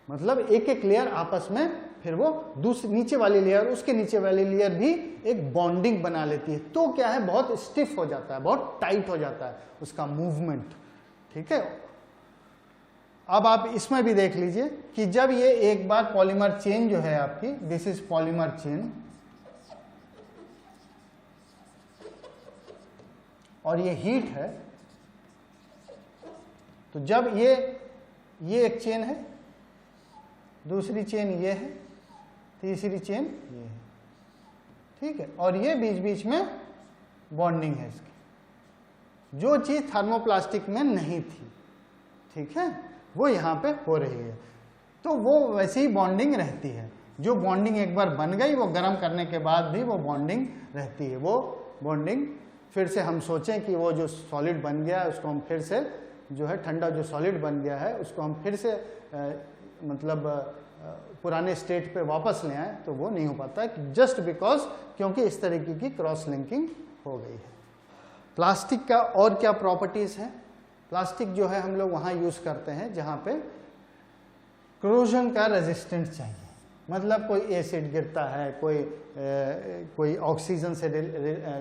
मतलब एक एक लेयर आपस में, फिर वो दूसरी नीचे वाली लेयर, उसके नीचे वाली लेयर भी एक बॉन्डिंग बना लेती है। तो क्या है, बहुत स्टिफ हो जाता है, बहुत टाइट हो जाता है उसका मूवमेंट। ठीक है, अब आप इसमें भी देख लीजिए कि जब ये एक बार पॉलीमर चेन जो है आपकी, दिस इज पॉलीमर चेन, और ये हीट है, तो जब ये एक चेन है, दूसरी चेन ये है, तीसरी चेन ये है। ठीक है, और ये बीच बीच में बॉन्डिंग है इसकी, जो चीज थर्मोप्लास्टिक में नहीं थी। ठीक है, वो यहाँ पे हो रही है, तो वो वैसे ही बॉन्डिंग रहती है। जो बॉन्डिंग एक बार बन गई, वो गर्म करने के बाद भी वो बॉन्डिंग रहती है। वो बॉन्डिंग फिर से हम सोचें कि वो जो सॉलिड बन गया है उसको हम फिर से जो है, ठंडा जो सॉलिड बन गया है उसको हम फिर से मतलब पुराने स्टेट पे वापस ले आए, तो वो नहीं हो पाता, जस्ट बिकॉज क्योंकि इस तरीके की क्रॉस लिंकिंग हो गई है। प्लास्टिक का और क्या प्रॉपर्टीज है? प्लास्टिक जो है हम लोग वहाँ यूज करते हैं जहाँ पे क्रोजन का रेजिस्टेंस चाहिए। मतलब कोई एसिड गिरता है, कोई ऑक्सीजन से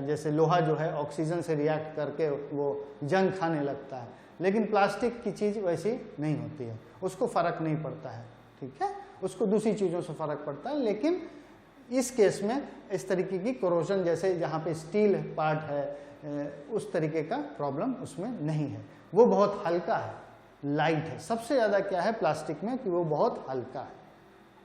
जैसे लोहा जो है ऑक्सीजन से रिएक्ट करके वो जंग खाने लगता है, लेकिन प्लास्टिक की चीज़ वैसी नहीं होती है, उसको फर्क नहीं पड़ता है, ठीक है, उसको दूसरी चीज़ों से फर्क पड़ता है। लेकिन इस केस में इस तरीके की कोरोजन, जैसे जहाँ पे स्टील पार्ट है उस तरीके का प्रॉब्लम उसमें नहीं है, वो बहुत हल्का है, लाइट है। सबसे ज़्यादा क्या है प्लास्टिक में कि वो बहुत हल्का है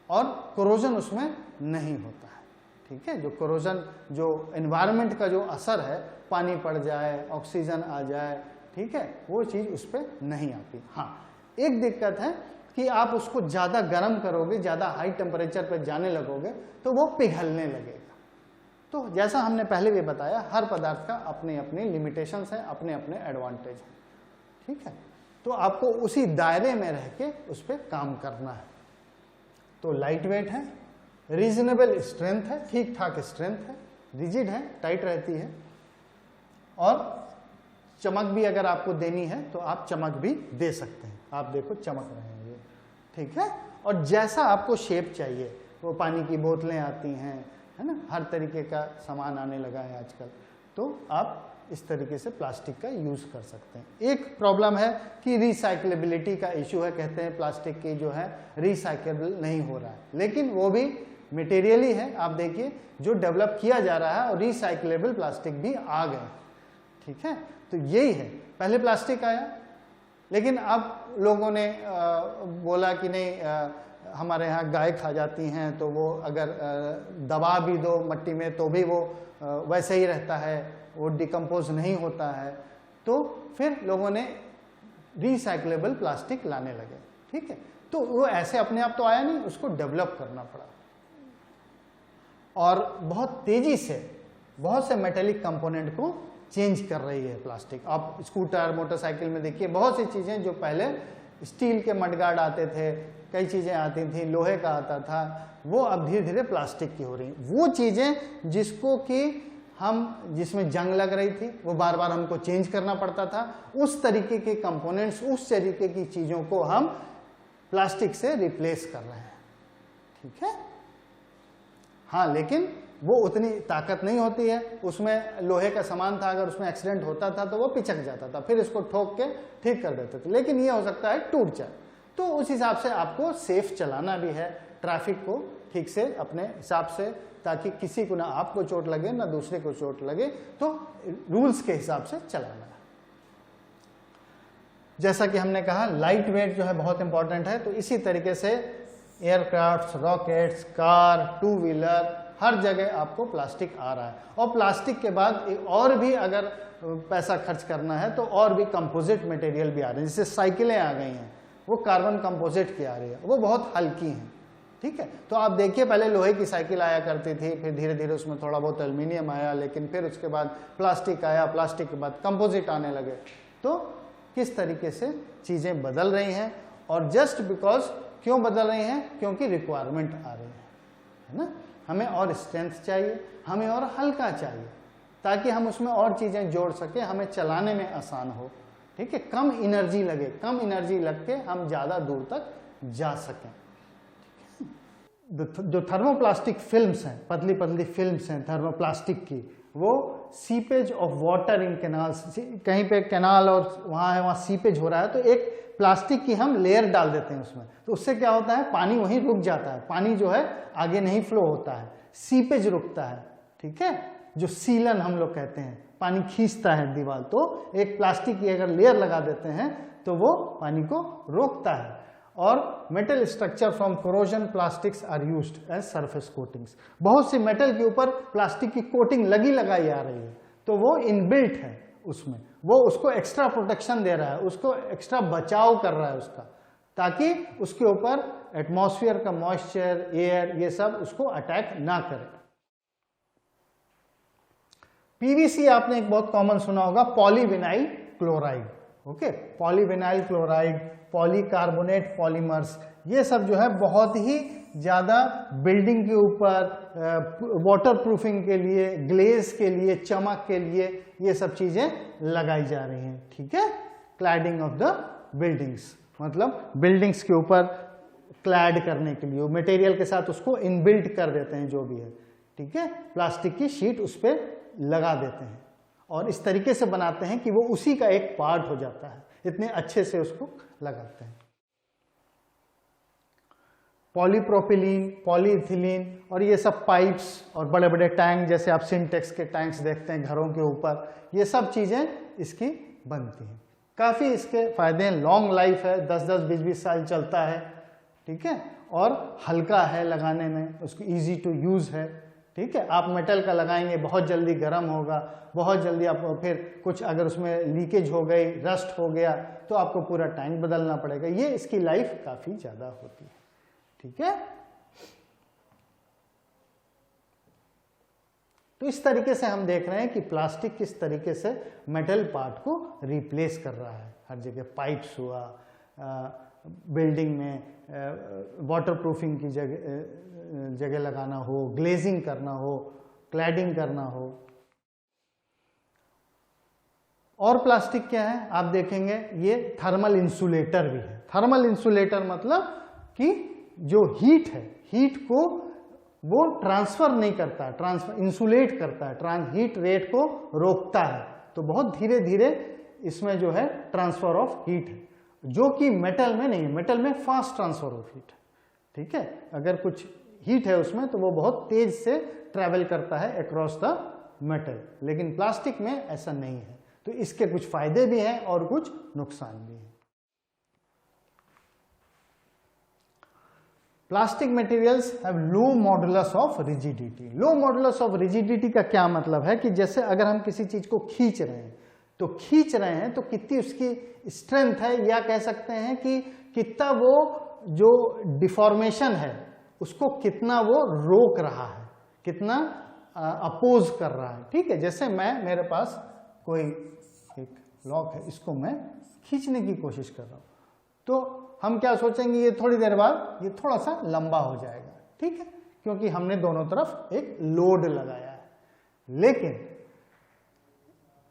और कोरोजन उसमें नहीं होता है, ठीक है। जो कोरोजन, जो एनवायरनमेंट का जो असर है, पानी पड़ जाए, ऑक्सीजन आ जाए, ठीक है, वो चीज़ उस पर नहीं आती। हाँ, एक दिक्कत है कि आप उसको ज़्यादा गर्म करोगे, ज़्यादा हाई टेम्परेचर पर जाने लगोगे तो वो पिघलने लगेगा। तो जैसा हमने पहले भी बताया, हर पदार्थ का अपने अपने लिमिटेशंस हैं, अपने अपने एडवांटेज हैं, ठीक है। तो आपको उसी दायरे में रह के उस पर काम करना है। तो लाइट वेट है, रीजनेबल स्ट्रेंथ है, ठीक ठाक स्ट्रेंथ है, रिजिड है, टाइट रहती है, और चमक भी अगर आपको देनी है तो आप चमक भी दे सकते हैं। आप देखो चमक रहे हैं ये, ठीक है। और जैसा आपको शेप चाहिए, वो पानी की बोतलें आती हैं, है ना, हर तरीके का सामान आने लगा है आजकल, तो आप इस तरीके से प्लास्टिक का यूज़ कर सकते हैं। एक प्रॉब्लम है कि रिसाइक्लेबिलिटी का इशू है, कहते हैं प्लास्टिक की जो है रिसाइक्लेबल नहीं हो रहा है, लेकिन वो भी मटेरियल ही है। आप देखिए जो डेवलप किया जा रहा है और रिसाइक्लेबल प्लास्टिक भी आ गए, ठीक है। तो यही है, पहले प्लास्टिक आया, लेकिन अब लोगों ने बोला कि नहीं, हमारे यहाँ गाय खा जाती हैं, तो वो अगर दबा भी दो मट्टी में तो भी वो वैसे ही रहता है, वो डिकम्पोज नहीं होता है। तो फिर लोगों ने रिसाइक्लेबल प्लास्टिक लाने लगे, ठीक है। तो वो ऐसे अपने आप तो आया नहीं, उसको डेवलप करना पड़ा, और बहुत तेजी से बहुत से मेटेलिक कंपोनेंट को चेंज कर रही है प्लास्टिक। आप स्कूटर, मोटरसाइकिल में देखिए, बहुत सी चीज़ें जो पहले स्टील के मडगार्ड आते थे, कई चीज़ें आती थी, लोहे का आता था, वो अब धीरे धीरे प्लास्टिक की हो रही। वो चीज़ें जिसको कि जिसमें जंग लग रही थी, वो बार बार हमको चेंज करना पड़ता था, उस तरीके के कंपोनेंट्स, उस तरीके की चीज़ों को हम प्लास्टिक से रिप्लेस कर रहे हैं, ठीक है। हाँ, लेकिन वो उतनी ताकत नहीं होती है, उसमें लोहे का सामान था, अगर उसमें एक्सीडेंट होता था तो वो पिचक जाता था, फिर इसको ठोक के ठीक कर देते थे, लेकिन ये हो सकता है टूट जाए। तो उस हिसाब से आपको सेफ चलाना भी है, ट्रैफिक को ठीक से अपने हिसाब से, ताकि किसी को ना आपको चोट लगे ना दूसरे को चोट लगे, तो रूल्स के हिसाब से चलाना है। जैसा कि हमने कहा लाइट वेट जो है बहुत इंपॉर्टेंट है, तो इसी तरीके से aircraft, rockets, car, two wheeler, हर जगह आपको प्लास्टिक आ रहा है। और प्लास्टिक के बाद और भी अगर पैसा खर्च करना है तो और भी कंपोजिट मटेरियल भी आ रहे हैं, जैसे साइकिलें आ गई हैं, वो कार्बन कंपोजिट की आ रही है, वो बहुत हल्की हैं, ठीक है। तो आप देखिए पहले लोहे की साइकिल आया करती थी, फिर धीरे धीरे उसमें थोड़ा बहुत एल्युमिनियम आया, लेकिन फिर उसके बाद प्लास्टिक आया, प्लास्टिक के बाद कंपोजिट आने लगे। तो किस तरीके से चीज़ें बदल रही हैं, और जस्ट बिकॉज क्यों बदल रही हैं, क्योंकि रिक्वायरमेंट आ रही है ना। हमें और स्ट्रेंथ चाहिए, हमें और हल्का चाहिए, ताकि हम उसमें और चीज़ें जोड़ सकें, हमें चलाने में आसान हो, ठीक है, कम एनर्जी लगे, कम एनर्जी लग के हम ज़्यादा दूर तक जा सकें। जो थर्मोप्लास्टिक फिल्म्स हैं, पतली पतली फिल्म्स हैं थर्मोप्लास्टिक की, वो seepage of water in canals, कहीं पे कैनाल और वहाँ है, वहाँ सीपेज हो रहा है, तो एक प्लास्टिक की हम लेयर डाल देते हैं उसमें, तो उससे क्या होता है, पानी वहीं रुक जाता है, पानी जो है आगे नहीं फ्लो होता है, सीपेज रुकता है, ठीक है, जो सीलन हम लोग कहते हैं, पानी खींचता है दीवार। तो एक प्लास्टिक की अगर लेयर लगा देते हैं तो वो पानी को रोकता है। और metal structure from corrosion plastics are used as surface coatings, बहुत सी मेटल के ऊपर प्लास्टिक की कोटिंग लगाई आ रही है, तो वो इनबिल्ट है उसमें, वो उसको एक्स्ट्रा प्रोटेक्शन दे रहा है, उसको एक्स्ट्रा बचाव कर रहा है उसका, ताकि उसके ऊपर एटमॉस्फेयर का मॉइस्चर, एयर, ये सब उसको अटैक ना करे। पीवीसी आपने एक बहुत कॉमन सुना होगा, polyvinyl chloride, okay, polyvinyl chloride, polycarbonate polymers, ये सब जो है बहुत ही ज़्यादा बिल्डिंग के ऊपर, वाटर प्रूफिंग के लिए, ग्लेज के लिए, चमक के लिए, ये सब चीज़ें लगाई जा रही हैं, ठीक है। क्लैडिंग ऑफ द बिल्डिंग्स, मतलब बिल्डिंग्स के ऊपर क्लैड करने के लिए, मटेरियल के साथ उसको इनबिल्ट कर देते हैं जो भी है, ठीक है, प्लास्टिक की शीट उस पर लगा देते हैं और इस तरीके से बनाते हैं कि वो उसी का एक पार्ट हो जाता है, इतने अच्छे से उसको लगाते हैं। पॉलीप्रोपिलीन, पॉलीइथिलीन और ये सब पाइप्स और बड़े बड़े टैंक, जैसे आप सिंटेक्स के टैंक्स देखते हैं घरों के ऊपर, ये सब चीज़ें इसकी बनती हैं। काफ़ी इसके फायदे हैं, लॉन्ग लाइफ है, 10-10, 20-20 साल चलता है, ठीक है, और हल्का है लगाने में, उसको ईजी टू यूज़ है, ठीक है। आप मेटल का लगाएंगे बहुत जल्दी गर्म होगा, बहुत जल्दी आप फिर कुछ अगर उसमें लीकेज हो गई, रस्ट हो गया तो आपको पूरा टैंक बदलना पड़ेगा, ये इसकी लाइफ काफ़ी ज़्यादा होती है, ठीक है। तो इस तरीके से हम देख रहे हैं कि प्लास्टिक किस तरीके से मेटल पार्ट को रिप्लेस कर रहा है हर जगह। पाइप्स हुआ, बिल्डिंग में वाटर प्रूफिंग की जगह लगाना हो, ग्लेजिंग करना हो, क्लैडिंग करना हो। और प्लास्टिक क्या है आप देखेंगे, ये थर्मल इंसुलेटर भी है। थर्मल इंसुलेटर मतलब कि जो हीट है, हीट को वो ट्रांसफर नहीं करता, ट्रांसफर इंसुलेट करता है, हीट रेट को रोकता है, तो बहुत धीरे धीरे इसमें जो है ट्रांसफर ऑफ हीट है, जो कि मेटल में नहीं है। मेटल में फास्ट ट्रांसफर ऑफ हीट है, ठीक है, अगर कुछ हीट है उसमें तो वो बहुत तेज से ट्रैवल करता है अक्रॉस द मेटल, लेकिन प्लास्टिक में ऐसा नहीं है। तो इसके कुछ फायदे भी हैं और कुछ नुकसान भी हैं। Plastic materials have low modulus of rigidity. Low modulus of rigidity का क्या मतलब है कि जैसे अगर हम किसी चीज को खींच रहे हैं तो कितनी उसकी स्ट्रेंथ है, या कह सकते हैं कि कितना वो जो डिफॉर्मेशन है उसको कितना वो रोक रहा है, कितना अपोज कर रहा है, ठीक है। जैसे मेरे पास कोई एक लॉक है, इसको मैं खींचने की कोशिश कर रहा हूं, तो हम क्या सोचेंगे, ये थोड़ी देर बाद ये थोड़ा सा लंबा हो जाएगा, ठीक है, क्योंकि हमने दोनों तरफ एक लोड लगाया है। लेकिन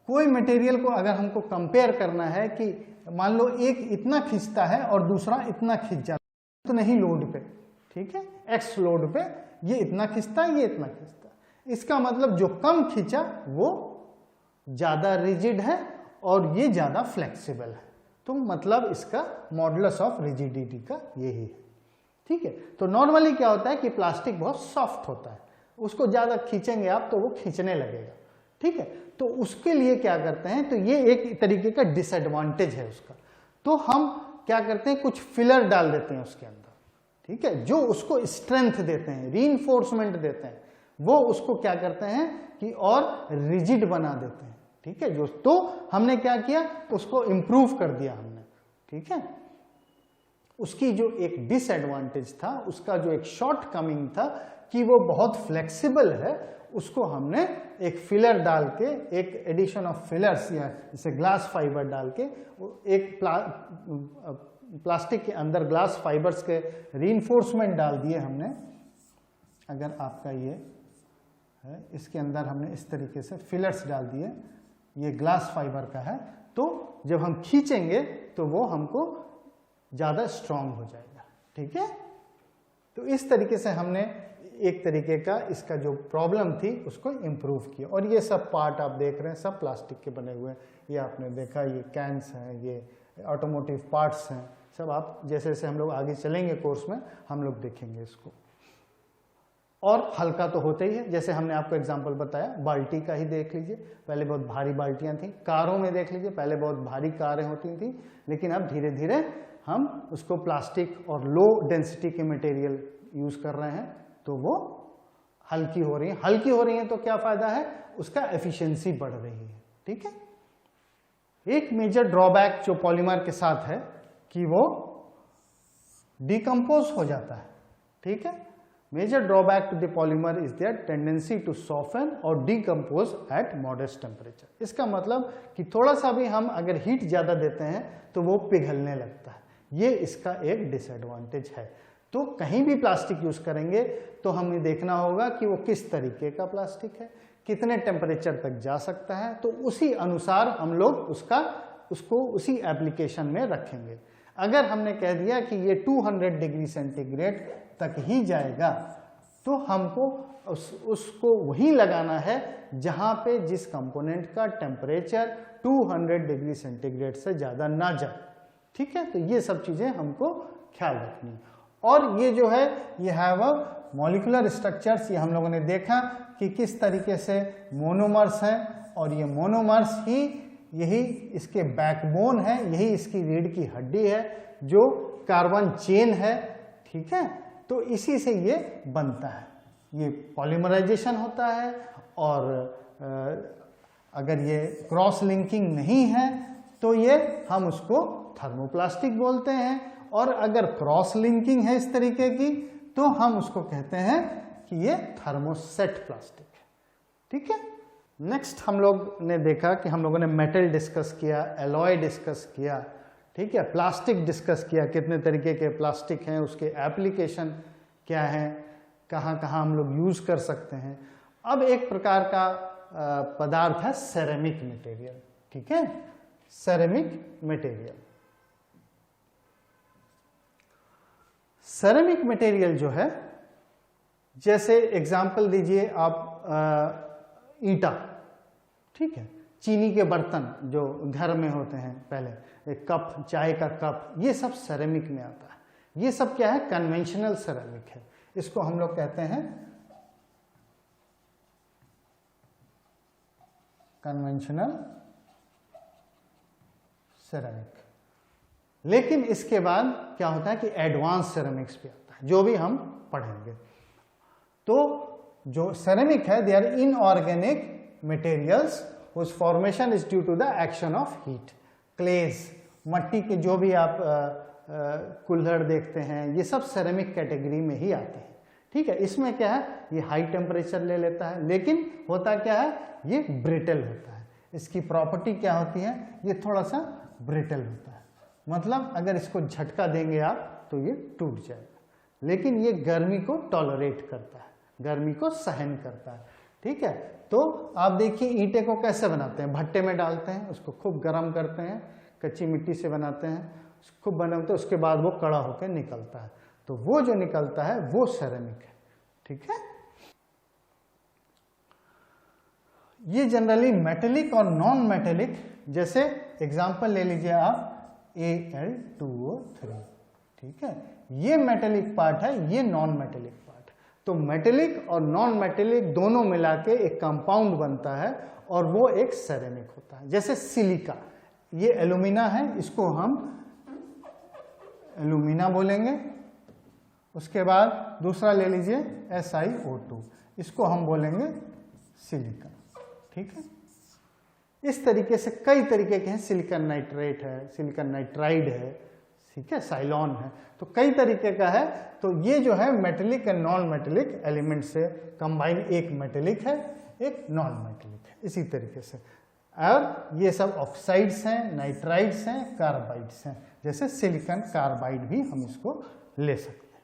कोई मटेरियल को अगर हमको कंपेयर करना है कि मान लो एक इतना खींचता है और दूसरा इतना खींच जाता है, तो नहीं लोड पे, ठीक है, एक्स लोड पे ये इतना खींचता है, ये इतना खींचता है, इसका मतलब जो कम खींचा वो ज्यादा रिजिड है और ये ज्यादा फ्लेक्सिबल है। तो मतलब इसका मॉडुलस ऑफ रिजिडिटी का यही है, ठीक है। तो नॉर्मली क्या होता है कि प्लास्टिक बहुत सॉफ्ट होता है, उसको ज्यादा खींचेंगे आप तो वो खींचने लगेगा, ठीक है। तो उसके लिए क्या करते हैं, तो ये एक तरीके का डिसएडवांटेज है उसका। तो हम क्या करते हैं, कुछ फिलर डाल देते हैं उसके अंदर, ठीक है, जो उसको स्ट्रेंथ देते हैं, रीइंफोर्समेंट देते हैं, वो उसको क्या करते हैं कि और रिजिड बना देते हैं, ठीक है। जो तो हमने क्या किया, उसको इंप्रूव कर दिया हमने, ठीक है। उसकी जो एक डिसएडवांटेज था, उसका जो एक शॉर्ट कमिंग था कि वो बहुत फ्लेक्सिबल है, उसको हमने एक फिलर डाल के, एक एडिशन ऑफ फिलर्स या जैसे ग्लास फाइबर डाल के, एक प्लास्टिक के अंदर ग्लास फाइबर्स के रीइंफोर्समेंट डाल दिए हमने। अगर आपका ये है, इसके अंदर हमने इस तरीके से फिलर्स डाल दिए, ये ग्लास फाइबर का है, तो जब हम खींचेंगे तो वो हमको ज़्यादा स्ट्रांग हो जाएगा, ठीक है। तो इस तरीके से हमने एक तरीके का इसका जो प्रॉब्लम थी उसको इम्प्रूव किया। और ये सब पार्ट आप देख रहे हैं सब प्लास्टिक के बने हुए हैं, ये आपने देखा, ये कैंस हैं, ये ऑटोमोटिव पार्ट्स हैं, सब आप जैसे जैसे हम लोग आगे चलेंगे कोर्स में हम लोग देखेंगे इसको। और हल्का तो होता ही है, जैसे हमने आपको एग्जांपल बताया, बाल्टी का ही देख लीजिए, पहले बहुत भारी बाल्टियां थी। कारों में देख लीजिए, पहले बहुत भारी कारें होती थी, लेकिन अब धीरे धीरे हम उसको प्लास्टिक और लो डेंसिटी के मटेरियल यूज कर रहे हैं, तो वो हल्की हो रही है। हल्की हो रही है तो क्या फायदा है, उसका एफिशिएंसी बढ़ रही है, ठीक है। एक मेजर ड्रॉबैक जो पॉलीमर के साथ है कि वो डिकम्पोज हो जाता है, ठीक है। Major drawback to the polymer is their tendency to soften और decompose at modest temperature। इसका मतलब कि थोड़ा सा भी हम अगर हीट ज़्यादा देते हैं तो वो पिघलने लगता है, ये इसका एक डिसएडवांटेज है। तो कहीं भी प्लास्टिक यूज़ करेंगे तो हमें देखना होगा कि वो किस तरीके का प्लास्टिक है, कितने टेम्परेचर तक जा सकता है, तो उसी अनुसार हम लोग उसको उसी एप्लीकेशन में रखेंगे। अगर हमने कह दिया कि ये 200 डिग्री सेंटीग्रेड तक ही जाएगा तो हमको उसको वही लगाना है जहां पे जिस कंपोनेंट का टेम्परेचर 200 डिग्री सेंटीग्रेड से ज़्यादा ना जाए। ठीक है, तो ये सब चीज़ें हमको ख्याल रखनी। और ये जो है ये हैव अ मॉलिक्यूलर स्ट्रक्चर्स, ये हम लोगों ने देखा कि किस तरीके से मोनोमर्स हैं और ये मोनोमर्स ही यही इसके बैकबोन है, यही इसकी रीढ़ की हड्डी है जो कार्बन चेन है। ठीक है, तो इसी से ये बनता है, ये पॉलीमराइजेशन होता है। और अगर ये क्रॉस लिंकिंग नहीं है तो ये हम उसको थर्मोप्लास्टिक बोलते हैं, और अगर क्रॉस लिंकिंग है इस तरीके की तो हम उसको कहते हैं कि ये थर्मोसेट प्लास्टिक है। ठीक है, नेक्स्ट हम लोग ने देखा कि हम लोगों ने मेटल डिस्कस किया, एलॉय डिस्कस किया, ठीक है, प्लास्टिक डिस्कस किया, कितने तरीके के प्लास्टिक हैं, उसके एप्लीकेशन क्या हैं, कहाँ कहाँ हम लोग यूज कर सकते हैं। अब एक प्रकार का पदार्थ है सेरेमिक मटेरियल। ठीक है, सेरेमिक मटेरियल। सेरेमिक मटेरियल जो है, जैसे एग्जाम्पल दीजिए आप ईंटा, ठीक है, चीनी के बर्तन जो घर में होते हैं, पहले एक कप, चाय का कप, ये सब सेरेमिक में आता है। ये सब क्या है, कन्वेंशनल सेरेमिक है। इसको हम लोग कहते हैं कन्वेंशनल सेरेमिक। लेकिन इसके बाद क्या होता है कि एडवांस सेरेमिक्स भी आता है, जो भी हम पढ़ेंगे। तो जो सेरेमिक है, they are inorganic materials whose formation is due to the action of heat. Clays, मट्टी के जो भी आप कुल्हड़ देखते हैं, ये सब सेरेमिक कैटेगरी में ही आते हैं। ठीक है, इसमें क्या है, ये हाई टेम्परेचर ले लेता है, लेकिन होता क्या है, ये ब्रिटल होता है। इसकी प्रॉपर्टी क्या होती है, ये थोड़ा सा ब्रिटल होता है, मतलब अगर इसको झटका देंगे आप तो ये टूट जाएगा, लेकिन ये गर्मी को टॉलरेट करता है, गर्मी को सहन करता है। ठीक है, तो आप देखिए ईंटे को कैसे बनाते हैं, भट्टे में डालते हैं, उसको खूब गर्म करते हैं, कच्ची मिट्टी से बनाते हैं, खूब बनाते हैं, उसके बाद वो कड़ा होकर निकलता है, तो वो जो निकलता है वो सेरेमिक है। ठीक है, ये जनरली मेटेलिक और नॉन मेटेलिक, जैसे एग्जांपल ले लीजिए आप Al2O3, ठीक है, ये मेटेलिक पार्ट है, ये नॉन मेटेलिक पार्ट। तो मेटेलिक और नॉन मेटेलिक दोनों मिला के एक कंपाउंड बनता है और वो एक सेरेमिक होता है। जैसे सिलिका, ये एल्यूमिना है, इसको हम एल्यूमिना बोलेंगे। उसके बाद दूसरा ले लीजिए SiO2, इसको हम बोलेंगे सिलिका। ठीक है, इस तरीके से कई तरीके के हैं, सिलिकॉन नाइट्रेट है, सिलिकॉन नाइट्राइड है, ठीक है, साइलॉन है, तो कई तरीके का है। तो ये जो है metallic and non metallic element से कंबाइन एक मेटेलिक है, एक नॉन मेटेलिक है, इसी तरीके से। और ये सब ऑक्साइड्स हैं, नाइट्राइड्स हैं, कार्बाइड्स हैं, जैसे सिलिकॉन कार्बाइड भी हम इसको ले सकते हैं।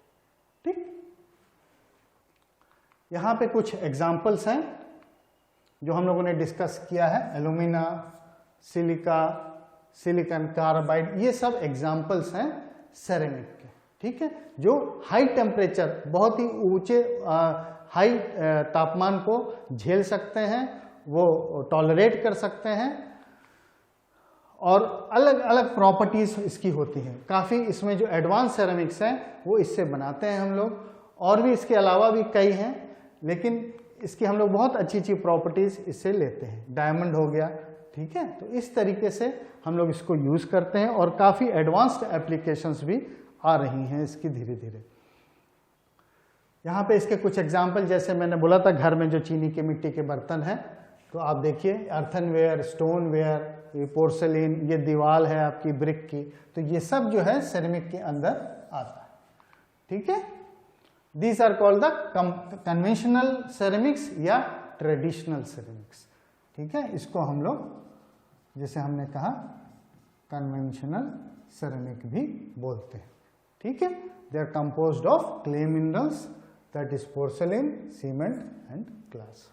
ठीक, यहाँ पे कुछ एग्जाम्पल्स हैं जो हम लोगों ने डिस्कस किया है, एल्यूमिना, सिलिका, सिलिकॉन कार्बाइड, ये सब एग्जाम्पल्स हैं सेरेमिक के। ठीक है, जो हाई टेम्परेचर, बहुत ही ऊंचे हाई तापमान को झेल सकते हैं, वो टॉलरेट कर सकते हैं, और अलग अलग प्रॉपर्टीज इसकी होती हैं। काफ़ी इसमें जो एडवांस सेरेमिक्स हैं वो इससे बनाते हैं हम लोग, और भी इसके अलावा भी कई हैं, लेकिन इसकी हम लोग बहुत अच्छी अच्छी प्रॉपर्टीज इससे लेते हैं। डायमंड हो गया, ठीक है, तो इस तरीके से हम लोग इसको यूज़ करते हैं, और काफ़ी एडवांस्ड एप्लीकेशंस भी आ रही हैं इसकी धीरे धीरे। यहाँ पे इसके कुछ एग्जाम्पल, जैसे मैंने बोला था घर में जो चीनी के मिट्टी के बर्तन हैं, तो आप देखिए अर्थनवेयर, स्टोनवेयर, ये पोर्सेलिन, ये दीवार है आपकी ब्रिक की, तो ये सब जो है सेरेमिक के अंदर आता है। ठीक है, these are called the conventional ceramics या ट्रेडिशनल सेरेमिक्स। ठीक है, इसको हम लोग, जैसे हमने कहा, कन्वेंशनल सेरेमिक भी बोलते हैं। ठीक है, they are composed of clay minerals, that is porcelain, cement and glass.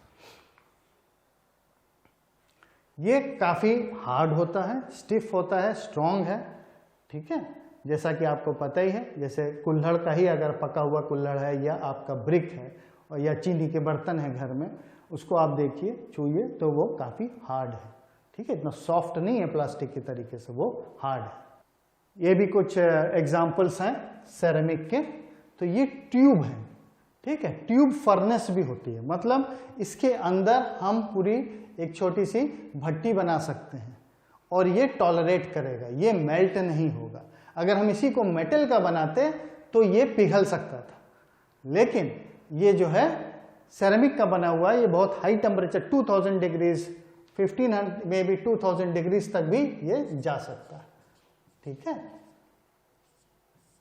ये काफ़ी हार्ड होता है, स्टिफ होता है, स्ट्रॉन्ग है। ठीक है, जैसा कि आपको पता ही है, जैसे कुल्हड़ का ही अगर पका हुआ कुल्हड़ है या आपका ब्रिक है और या चीनी के बर्तन है घर में, उसको आप देखिए, छूइए तो वो काफ़ी हार्ड है, ठीक है, इतना सॉफ्ट नहीं है प्लास्टिक के तरीके से, वो हार्ड है। ये भी कुछ एग्जाम्पल्स हैं सेरेमिक के। तो ये ट्यूब है, ठीक है, ट्यूब फर्नेस भी होती है, मतलब इसके अंदर हम पूरी एक छोटी सी भट्टी बना सकते हैं और ये टॉलरेट करेगा, ये मेल्ट नहीं होगा। अगर हम इसी को मेटल का बनाते तो ये पिघल सकता था, लेकिन ये जो है सेरेमिक का बना हुआ है, ये बहुत high temperature 2000 degrees 1500 may be 2000 degrees तक भी ये जा सकता है, ठीक है,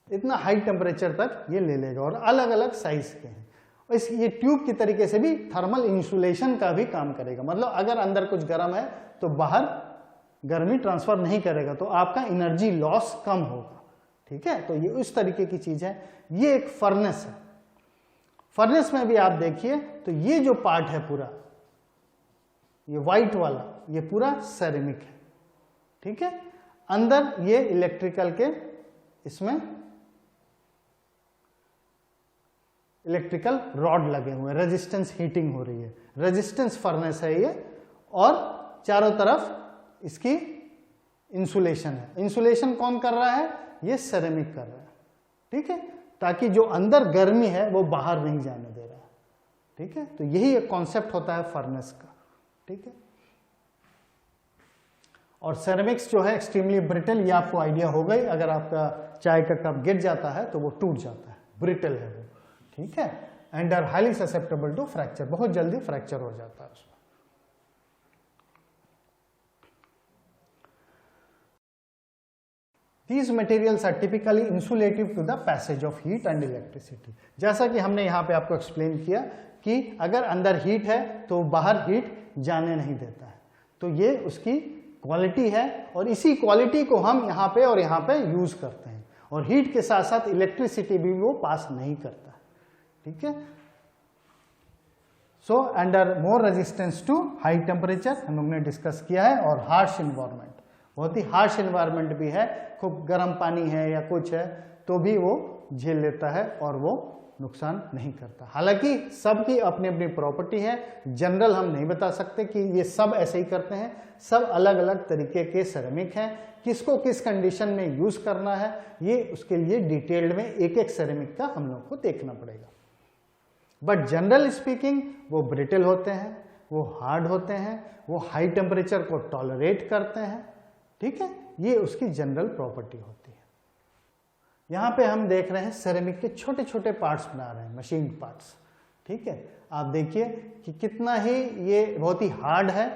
इतना हाई टेम्परेचर तक ये ले लेगा और अलग अलग साइज के हैं। इस ये ट्यूब की तरीके से भी थर्मल इंसुलेशन का भी काम करेगा, मतलब अगर अंदर कुछ गर्म है तो बाहर गर्मी ट्रांसफर नहीं करेगा, तो आपका एनर्जी लॉस कम होगा, ठीक है। तो ये उस तरीके की चीज है। ये एक फर्नेस है। फर्नेस में भी आप देखिए तो ये जो पार्ट है पूरा, ये व्हाइट वाला, ये पूरा सेरेमिक है, ठीक है। अंदर ये इलेक्ट्रिकल के, इसमें इलेक्ट्रिकल रॉड लगे हुए हैं, रेजिस्टेंस हीटिंग हो रही है, रेजिस्टेंस फर्नेस है ये, और चारों तरफ इसकी इंसुलेशन है। इंसुलेशन कौन कर रहा है? ये सेरेमिक कर रहा है, ठीक है, ताकि जो अंदर गर्मी है वो बाहर नहीं जाने दे रहा है, ठीक है। तो यही एक कॉन्सेप्ट होता है फर्नेस का, ठीक है। और सेरेमिक्स जो है एक्सट्रीमली ब्रिटल, ये आपको आइडिया हो गई, अगर आपका चाय का कप गिर जाता है तो वो टूट जाता है, ब्रिटल है वो, ठीक है, and are highly susceptible to fracture, बहुत जल्दी फ्रैक्चर हो जाता है उसमें। These materials are typically insulative to the passage of heat and electricity। जैसा कि हमने यहाँ पे आपको एक्सप्लेन किया कि अगर अंदर हीट है तो बाहर हीट जाने नहीं देता है, तो ये उसकी क्वालिटी है, और इसी क्वालिटी को हम यहाँ पे और यहाँ पे यूज करते हैं, और हीट के साथ साथ इलेक्ट्रिसिटी भी वो पास नहीं करता, ठीक है। So under more resistance to high temperature हम लोग ने डिस्कस किया है, और हार्श इन्वायरमेंट, बहुत ही हार्श इन्वायरमेंट भी है, खूब गर्म पानी है या कुछ है तो भी वो झेल लेता है और वो नुकसान नहीं करता। हालांकि सबकी अपनी अपनी प्रॉपर्टी है, जनरल हम नहीं बता सकते कि ये सब ऐसे ही करते हैं, सब अलग अलग तरीके के सेरेमिक हैं, किसको किस कंडीशन में यूज करना है ये उसके लिए डिटेल्ड में एक एक सेरेमिक का हम लोग को देखना पड़ेगा। बट जनरल स्पीकिंग वो ब्रिटल होते हैं, वो हार्ड होते हैं, वो हाई टेम्परेचर को टॉलरेट करते हैं, ठीक है, ये उसकी जनरल प्रॉपर्टी होती है। यहाँ पे हम देख रहे हैं सेरेमिक के छोटे छोटे पार्ट्स बना रहे हैं, मशीन पार्ट्स, ठीक है। आप देखिए कि कितना ही ये बहुत ही हार्ड है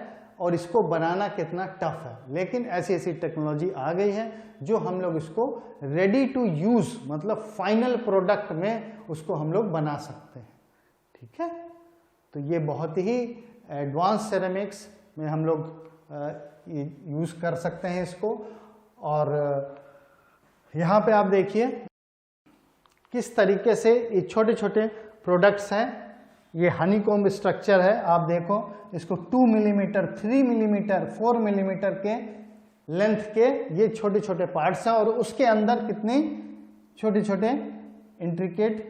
और इसको बनाना कितना टफ है, लेकिन ऐसी ऐसी टेक्नोलॉजी आ गई है जो हम लोग इसको रेडी टू यूज, मतलब फाइनल प्रोडक्ट में उसको हम लोग बना सकते हैं, ठीक है। तो ये बहुत ही एडवांस सेरेमिक्स में हम लोग यूज कर सकते हैं इसको। और यहाँ पे आप देखिए किस तरीके से ये छोटे छोटे प्रोडक्ट्स हैं, ये हनीकॉम्ब स्ट्रक्चर है, आप देखो इसको 2 मिलीमीटर 3 मिलीमीटर 4 मिलीमीटर के लेंथ के ये छोटे छोटे पार्ट्स हैं, और उसके अंदर कितने छोटे छोटे इंट्रिकेट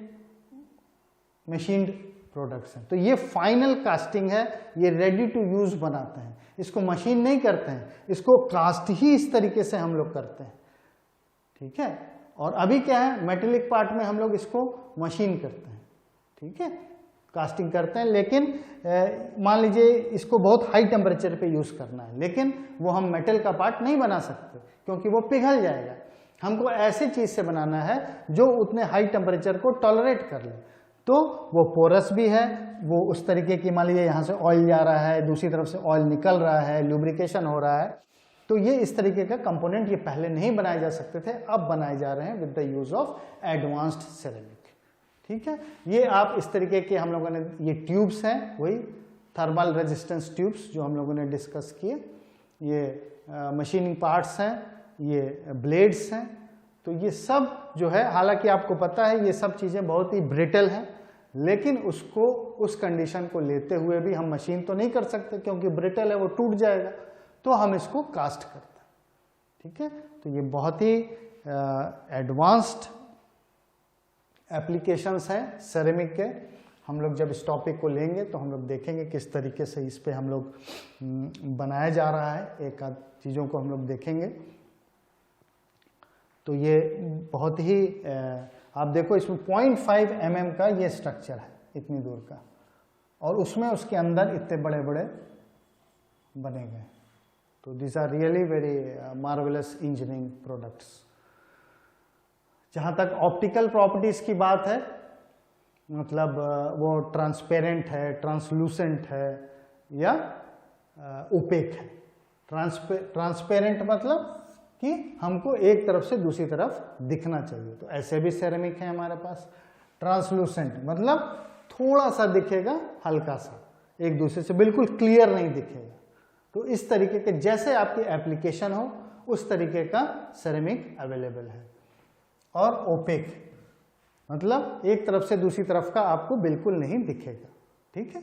मशीन्ड प्रोडक्ट्स हैं। तो ये फाइनल कास्टिंग है, ये रेडी टू यूज बनाते हैं, इसको मशीन नहीं करते हैं, इसको कास्ट ही इस तरीके से हम लोग करते हैं, ठीक है। और अभी क्या है, मेटेलिक पार्ट में हम लोग इसको मशीन करते हैं, ठीक है, कास्टिंग करते हैं, लेकिन मान लीजिए इसको बहुत हाई टेम्परेचर पे यूज करना है, लेकिन वो हम मेटल का पार्ट नहीं बना सकते क्योंकि वो पिघल जाएगा। हमको ऐसी चीज से बनाना है जो उतने हाई टेम्परेचर को टॉलरेट कर ले, तो वो पोरस भी है, वो उस तरीके की, मान लीजिए यहाँ से ऑयल जा रहा है, दूसरी तरफ से ऑयल निकल रहा है, लुब्रिकेशन हो रहा है, तो ये इस तरीके का कंपोनेंट ये पहले नहीं बनाए जा सकते थे, अब बनाए जा रहे हैं with the use of advanced ceramic, ठीक है। ये आप इस तरीके के हम लोगों ने, ये ट्यूब्स हैं, वही थर्मल रेजिस्टेंस ट्यूब्स जो हम लोगों ने डिस्कस किए, ये मशीनिंग पार्ट्स हैं, ये ब्लेड्स हैं। तो ये सब जो है, हालांकि आपको पता है ये सब चीज़ें बहुत ही ब्रिटल हैं, लेकिन उसको उस कंडीशन को लेते हुए भी हम मशीन तो नहीं कर सकते क्योंकि ब्रिटल है, वो टूट जाएगा, तो हम इसको कास्ट करते हैं, ठीक है। तो ये बहुत ही एडवांस्ड एप्लीकेशंस हैं सेरेमिक के। हम लोग जब इस टॉपिक को लेंगे तो हम लोग देखेंगे किस तरीके से इस पे हम लोग बनाया जा रहा है, एक आध चीज़ों को हम लोग देखेंगे। तो ये बहुत ही आप देखो इसमें 0.5 mm का ये स्ट्रक्चर है, इतनी दूर का, और उसमें उसके अंदर इतने बड़े बड़े बने गए। तो this are really very marvellous engineering products. जहाँ तक ऑप्टिकल प्रॉपर्टीज़ की बात है, मतलब वो ट्रांसपेरेंट है, ट्रांसलूसेंट है या ओपेक है। ट्रांसपेरेंट मतलब कि हमको एक तरफ से दूसरी तरफ दिखना चाहिए, तो ऐसे भी सेरेमिक है हमारे पास। ट्रांसलूसेंट मतलब थोड़ा सा दिखेगा, हल्का सा, एक दूसरे से बिल्कुल क्लियर नहीं दिखेगा। तो इस तरीके के जैसे आपकी एप्लीकेशन हो उस तरीके का सेरेमिक अवेलेबल है। और ओपेक मतलब एक तरफ से दूसरी तरफ का आपको बिल्कुल नहीं दिखेगा, ठीक है।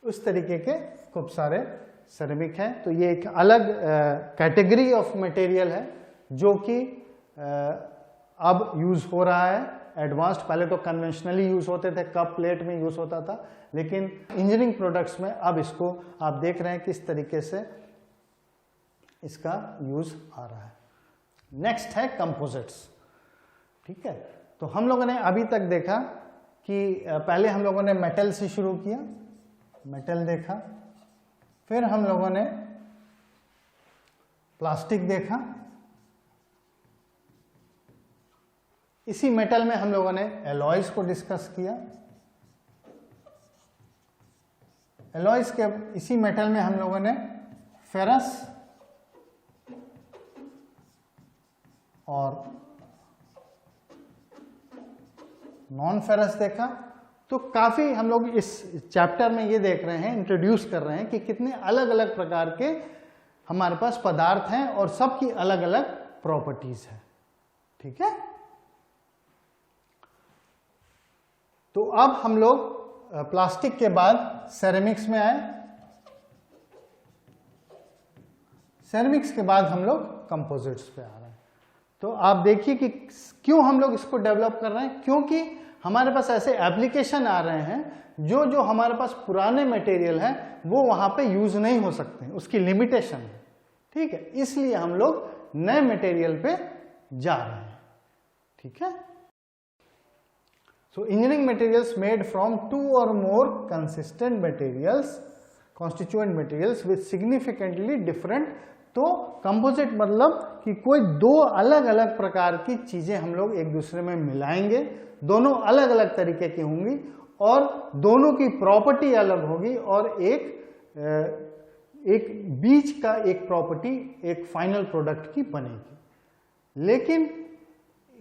उस तरीके के खूब सारे सेरेमिक है। तो ये एक अलग कैटेगरी ऑफ मटेरियल है जो कि अब यूज हो रहा है एडवांस्ड। पहले तो कन्वेंशनली यूज होते थे, कप प्लेट में यूज होता था, लेकिन इंजीनियरिंग प्रोडक्ट्स में अब इसको आप देख रहे हैं किस तरीके से इसका यूज आ रहा है। नेक्स्ट है कंपोजिट्स, ठीक है। तो हम लोगों ने अभी तक देखा कि पहले हम लोगों ने मेटल से शुरू किया, मेटल देखा, फिर हम लोगों ने प्लास्टिक देखा, इसी मेटल में हम लोगों ने एलॉयज को डिस्कस किया, एलॉयज के इसी मेटल में हम लोगों ने फेरस और नॉन फेरस देखा। तो काफी हम लोग इस चैप्टर में ये देख रहे हैं, इंट्रोड्यूस कर रहे हैं कि कितने अलग अलग प्रकार के हमारे पास पदार्थ हैं और सबकी अलग अलग प्रॉपर्टीज है, ठीक है। तो अब हम लोग प्लास्टिक के बाद सेरेमिक्स में आए, सेरेमिक्स के बाद हम लोग कंपोजिट्स पे आ रहे हैं। तो आप देखिए कि क्यों हम लोग इसको डेवलप कर रहे हैं, क्योंकि हमारे पास ऐसे एप्लीकेशन आ रहे हैं जो हमारे पास पुराने मटेरियल है वो वहां पे यूज नहीं हो सकते हैं, उसकी लिमिटेशन है, ठीक है। इसलिए हम लोग नए मटेरियल पे जा रहे हैं, ठीक है। So engineering materials made from 2 or more consistent materials, constituent materials with significantly different। तो कंपोजिट मतलब कि कोई दो अलग अलग प्रकार की चीजें हम लोग एक दूसरे में मिलाएंगे, दोनों अलग अलग तरीके की होंगी और दोनों की प्रॉपर्टी अलग होगी और एक बीच का एक प्रॉपर्टी एक फाइनल प्रोडक्ट की बनेगी। लेकिन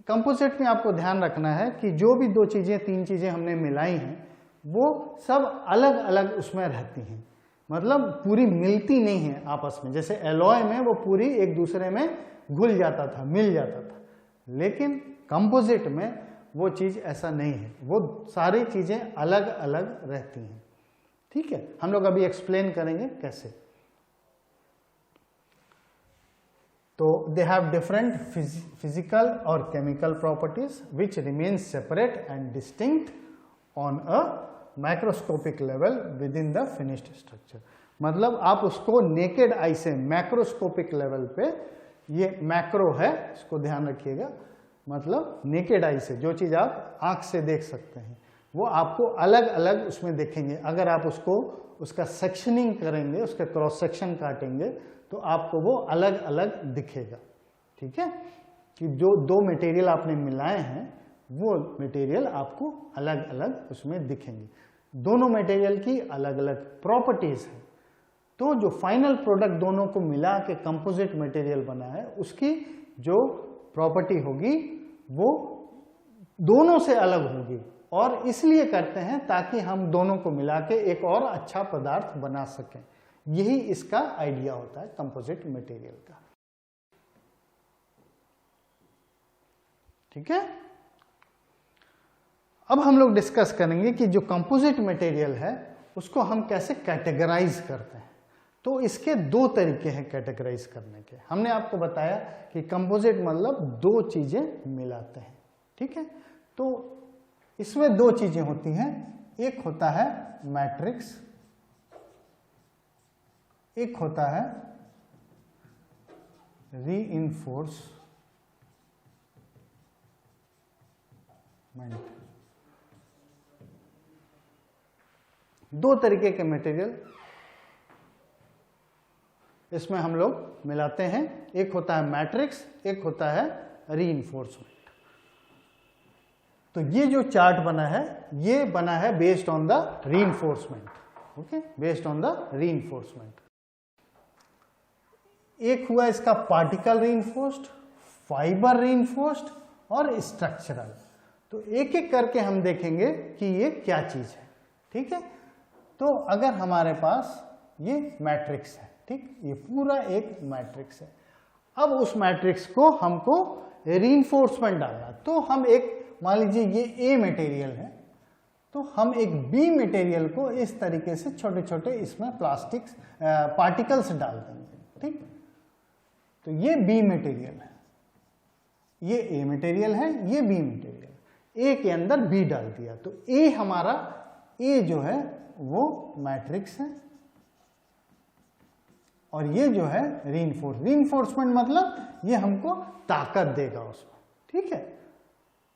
कंपोजिट में आपको ध्यान रखना है कि जो भी दो चीजें तीन चीजें हमने मिलाई हैं वो सब अलग अलग उसमें रहती हैं, मतलब पूरी मिलती नहीं है आपस में। जैसे एलॉय में वो पूरी एक दूसरे में घुल जाता था, मिल जाता था, लेकिन कंपोजिट में वो चीज ऐसा नहीं है, वो सारी चीजें अलग अलग रहती हैं, ठीक है। हम लोग अभी एक्सप्लेन करेंगे कैसे। तो दे हैव डिफरेंट फिजिकल और chemical properties which remain separate and distinct on a microscopic level with in the finished structure. मतलब आप उसको नेकेड आई से मैक्रोस्कोपिक लेवल पे, ये मैक्रो है इसको ध्यान रखिएगा, मतलब नेकेड आई से जो चीज आप आंख से देख सकते हैं वो आपको अलग अलग उसमें देखेंगे। अगर आप उसका सेक्शनिंग करेंगे, उसका क्रॉस सेक्शन काटेंगे तो आपको वो अलग अलग दिखेगा, ठीक है। कि जो दो मटेरियल आपने मिलाए हैं वो मटेरियल आपको अलग अलग उसमें दिखेंगे, दोनों मटेरियल की अलग अलग प्रॉपर्टीज हैं। तो जो फाइनल प्रोडक्ट दोनों को मिला के कंपोजिट मटेरियल बना है उसकी जो प्रॉपर्टी होगी वो दोनों से अलग होगी, और इसलिए करते हैं ताकि हम दोनों को मिला के एक और अच्छा पदार्थ बना सकें। यही इसका आइडिया होता है कंपोजिट मटेरियल का, ठीक है। अब हम लोग डिस्कस करेंगे कि जो कंपोजिट मटेरियल है उसको हम कैसे कैटेगराइज करते हैं। तो इसके दो तरीके हैं कैटेगराइज करने के। हमने आपको बताया कि कंपोजिट मतलब दो चीजें मिलाते हैं, ठीक है। तो इसमें दो चीजें होती हैं, एक होता है मैट्रिक्स, एक होता है रीइंफोर्समेंट। दो तरीके के मटेरियल इसमें हम लोग मिलाते हैं, एक होता है मैट्रिक्स, एक होता है रीइंफोर्समेंट। तो ये जो चार्ट बना है ये बना है based on the reinforcement, okay, based on the reinforcement. एक हुआ इसका पार्टिकल रीइंफोर्स्ड, फाइबर रीइंफोर्स्ड और स्ट्रक्चरल। तो एक एक करके हम देखेंगे कि ये क्या चीज है, ठीक है। तो अगर हमारे पास ये मैट्रिक्स है, ठीक, ये पूरा एक मैट्रिक्स है। अब उस मैट्रिक्स को हमको रीइंफोर्समेंट डालना, तो हम एक, मान लीजिए ये ए मटेरियल है, तो हम एक बी मटेरियल को इस तरीके से छोटे छोटे इसमें प्लास्टिक्स पार्टिकल्स डाल देंगे, ठीक। तो ये बी मटेरियल है, ये ए मटेरियल है, ये बी मटेरियल, ए के अंदर बी डाल दिया। तो ए हमारा, ए जो है वो मैट्रिक्स है और ये जो है रीइंफोर्समेंट मतलब ये हमको ताकत देगा उसमें, ठीक है,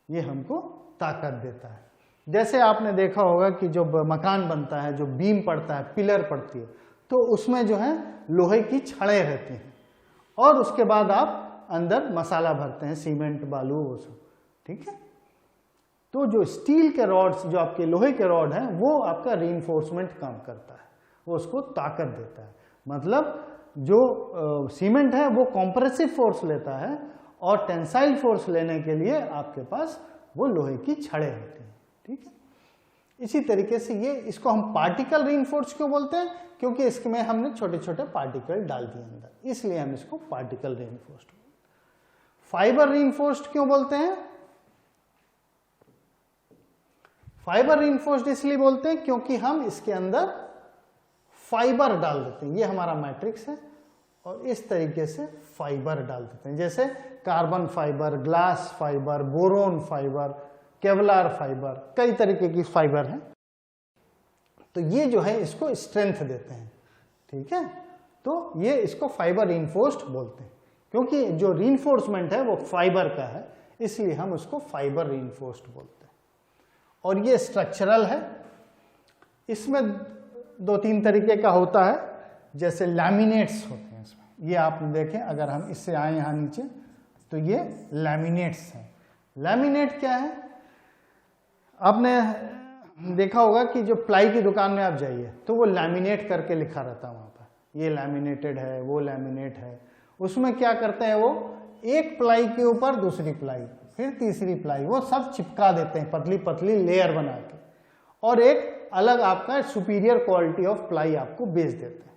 ये हमको ताकत देता है। जैसे आपने देखा होगा कि जो मकान बनता है, जो बीम पड़ता है, पिलर पड़ती है, तो उसमें जो है लोहे की छड़ें रहती हैं और उसके बाद आप अंदर मसाला भरते हैं, सीमेंट, बालू, वो सब, ठीक है। तो जो स्टील के रॉड्स, जो आपके लोहे के रॉड हैं, वो आपका रीइंफोर्समेंट काम करता है, वो उसको ताकत देता है। मतलब जो सीमेंट है वो कॉम्प्रेसिव फोर्स लेता है और टेंसाइल फोर्स लेने के लिए आपके पास वो लोहे की छड़ें होती हैं, ठीक है। इसी तरीके से ये, इसको हम पार्टिकल रीइंफोर्स क्यों बोलते हैं, क्योंकि इसमें हमने छोटे छोटे पार्टिकल डाल दिए अंदर, इसलिए हम इसको पार्टिकल रीइंफोर्स्ड। फाइबर रीइंफोर्स्ड क्यों बोलते हैं, फाइबर रीइंफोर्स्ड इसलिए बोलते हैं क्योंकि हम इसके अंदर फाइबर डाल देते हैं। ये हमारा मैट्रिक्स है और इस तरीके से फाइबर डाल देते हैं, जैसे carbon fibre, glass fibre, boron fibre, Kevlar fibre, कई तरीके की फाइबर हैं। तो ये जो है इसको स्ट्रेंथ देते हैं, ठीक है। तो ये इसको फाइबर रीइंफोर्स्ड बोलते हैं, क्योंकि जो रीइंफोर्समेंट है वो फाइबर का है, इसलिए हम उसको फाइबर रीइंफोर्स्ड बोलते हैं। और ये स्ट्रक्चरल है, इसमें दो तीन तरीके का होता है, जैसे लैमिनेट्स होते हैं इसमें। ये आप देखें, अगर हम इससे आए यहाँ नीचे तो ये लैमिनेट्स हैं। लैमिनेट क्या है, आपने देखा होगा कि जो प्लाई की दुकान में आप जाइए तो वो लैमिनेट करके लिखा रहता है वहाँ पर, ये लैमिनेटेड है, वो लैमिनेट है। उसमें क्या करते हैं, वो एक प्लाई के ऊपर दूसरी प्लाई, फिर तीसरी प्लाई, वो सब चिपका देते हैं, पतली पतली लेयर बना के, और एक अलग आपका सुपीरियर क्वालिटी ऑफ प्लाई आपको बेच देते हैं।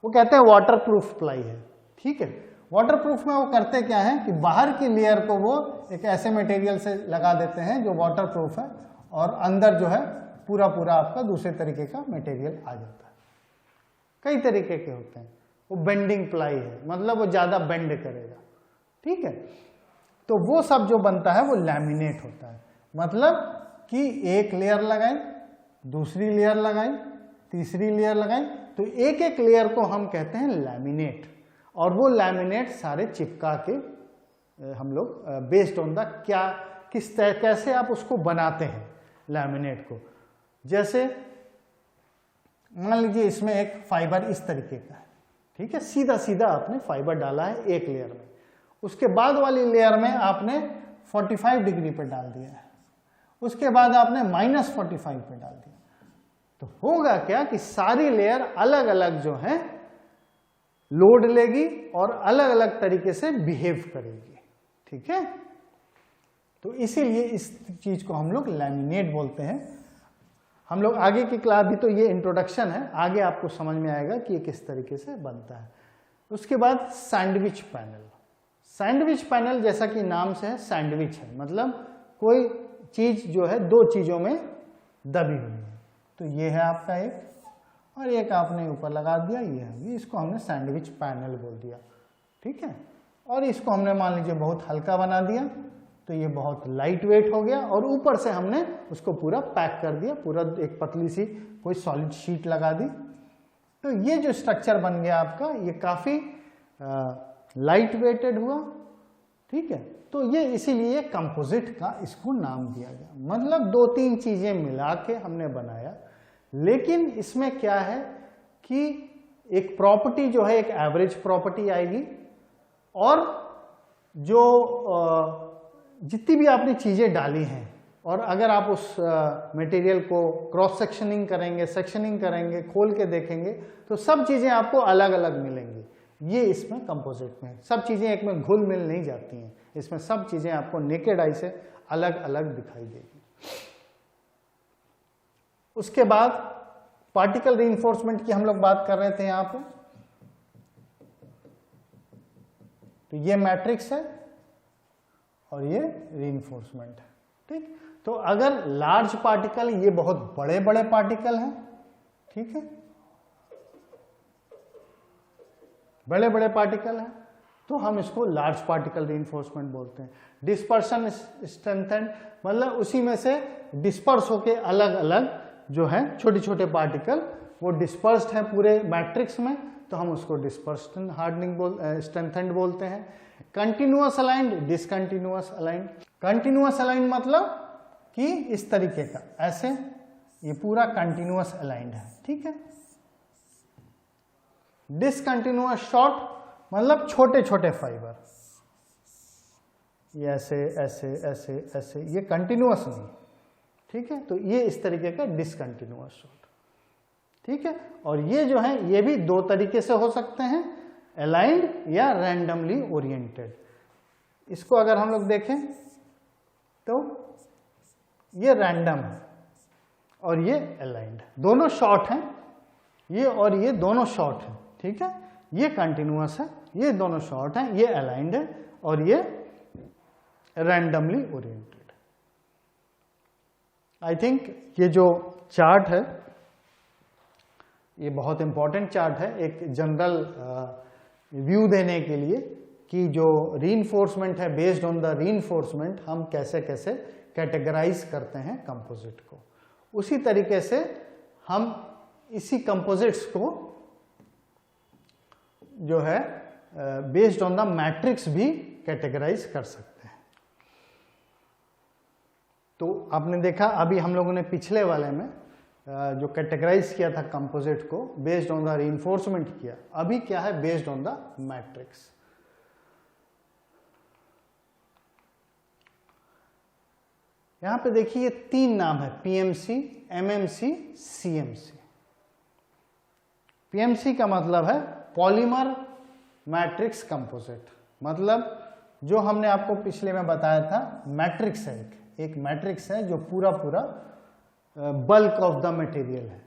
वो कहते हैं वाटर प्रूफ प्लाई है, ठीक है। वाटर प्रूफ में वो करते क्या है कि बाहर की लेयर को वो एक ऐसे मटेरियल से लगा देते हैं जो वाटर प्रूफ है, और अंदर जो है पूरा पूरा आपका दूसरे तरीके का मटेरियल आ जाता है। कई तरीके के होते हैं। वो बेंडिंग प्लाई है, मतलब वो ज्यादा बेंड करेगा, ठीक है। तो वो सब जो बनता है वो लैमिनेट होता है, मतलब कि एक लेयर लगाई, दूसरी लेयर लगाई, तीसरी लेयर लगाई, तो एक एक लेयर को हम कहते हैं लैमिनेट। और वो लैमिनेट सारे चिपका के हम लोग बेस्ड ऑन द क्या, किस तरह, कैसे आप उसको बनाते हैं लैमिनेट को। जैसे मान लीजिए इसमें एक फाइबर इस तरीके का है, ठीक है, सीधा सीधा आपने फाइबर डाला है एक लेयर में, उसके बाद वाली लेयर में आपने 45 डिग्री पे डाल दिया है, उसके बाद आपने -45 पे डाल दिया, तो होगा क्या कि सारी लेयर अलग अलग जो है लोड लेगी और अलग अलग तरीके से बिहेव करेगी, ठीक है। तो इसीलिए इस चीज को हम लोग लैमिनेट बोलते हैं। हम लोग आगे की क्लास, भी तो ये इंट्रोडक्शन है, आगे आपको समझ में आएगा कि ये किस तरीके से बनता है। उसके बाद सैंडविच पैनल। सैंडविच पैनल जैसा कि नाम से है, सैंडविच है, मतलब कोई चीज जो है दो चीजों में दबी हुई है। तो ये है आपका एक, और एक आपने ऊपर लगा दिया, ये इसको हमने सैंडविच पैनल बोल दिया, ठीक है। और इसको हमने मान लीजिए बहुत हल्का बना दिया, तो ये बहुत लाइट वेट हो गया, और ऊपर से हमने उसको पूरा पैक कर दिया, पूरा एक पतली सी कोई सॉलिड शीट लगा दी। तो ये जो स्ट्रक्चर बन गया आपका, ये काफ़ी लाइट वेटेड हुआ, ठीक है। तो ये इसीलिए कंपोजिट का इसको नाम दिया गया, मतलब दो तीन चीज़ें मिला के हमने बनाया। लेकिन इसमें क्या है कि एक प्रॉपर्टी जो है, एक एवरेज प्रॉपर्टी आएगी, और जो जितनी भी आपने चीज़ें डाली हैं, और अगर आप उस मटेरियल को क्रॉस सेक्शनिंग करेंगे, खोल के देखेंगे, तो सब चीज़ें आपको अलग अलग मिलेंगी। ये इसमें कंपोजिट में सब चीज़ें एक में घुल मिल नहीं जाती हैं, इसमें सब चीज़ें आपको नेकेड आई से अलग अलग दिखाई देगी। उसके बाद पार्टिकल रीइंफोर्समेंट की हम लोग बात कर रहे थे यहाँ पे। तो ये मैट्रिक्स है और ये रीइंफोर्समेंट है, ठीक। तो अगर लार्ज पार्टिकल, ये बहुत बड़े बड़े पार्टिकल हैं, ठीक है, बड़े बड़े पार्टिकल हैं, तो हम इसको लार्ज पार्टिकल रीइंफोर्समेंट बोलते हैं। डिस्पर्शन स्ट्रेंथेंड, मतलब उसी में से डिस्पर्स होके अलग अलग जो है छोटे छोटे पार्टिकल वो डिस्पर्स्ड है पूरे मैट्रिक्स में, तो हम उसको डिस्पर्शन हार्डनिंग स्ट्रेंथेंड बोलते हैं। Continuous aligned, discontinuous aligned. Continuous aligned मतलब कि इस तरीके का, ऐसे ये पूरा कंटिन्यूअस अलाइंड है, ठीक है। डिसकंटिन्यूअस शॉर्ट मतलब छोटे छोटे फाइबर, ये ऐसे ऐसे ऐसे ऐसे, ये कंटिन्यूअस नहीं, ठीक है। तो ये इस तरीके का डिसकंटिन्यूअस शॉर्ट, ठीक है। और ये जो है ये भी दो तरीके से हो सकते हैं, अलाइंड या रैंडमली ओरिएंटेड। इसको अगर हम लोग देखें तो ये रैंडम है और ये अलाइंड, दोनों शॉर्ट हैं, ये और ये दोनों शॉर्ट हैं, ठीक है। ये कंटिन्यूअस है, ये दोनों शॉर्ट हैं, ये अलाइंड है और ये रैंडमली ओरिएंटेड। आई थिंक ये जो चार्ट है ये बहुत इंपॉर्टेंट चार्ट है एक जनरल व्यू देने के लिए कि जो रीइंफोर्समेंट है, बेस्ड ऑन द रीइंफोर्समेंट हम कैसे कैसे कैटेगराइज करते हैं कंपोजिट को। उसी तरीके से हम इसी कंपोजिट्स को जो है बेस्ड ऑन द मैट्रिक्स भी कैटेगराइज कर सकते हैं। तो आपने देखा अभी हम लोगों ने पिछले वाले में जो कैटेगराइज किया था कंपोजिट को बेस्ड ऑन द रीइंफोर्समेंट किया, अभी क्या है बेस्ड ऑन द मैट्रिक्स। यहां पे देखिए तीन नाम है, पीएमसी, एमएमसी, सीएमसी। पीएमसी का मतलब है पॉलीमर मैट्रिक्स कंपोजिट, मतलब जो हमने आपको पिछले में बताया था मैट्रिक्स है, एक मैट्रिक्स है जो पूरा पूरा बल्क ऑफ द मटेरियल है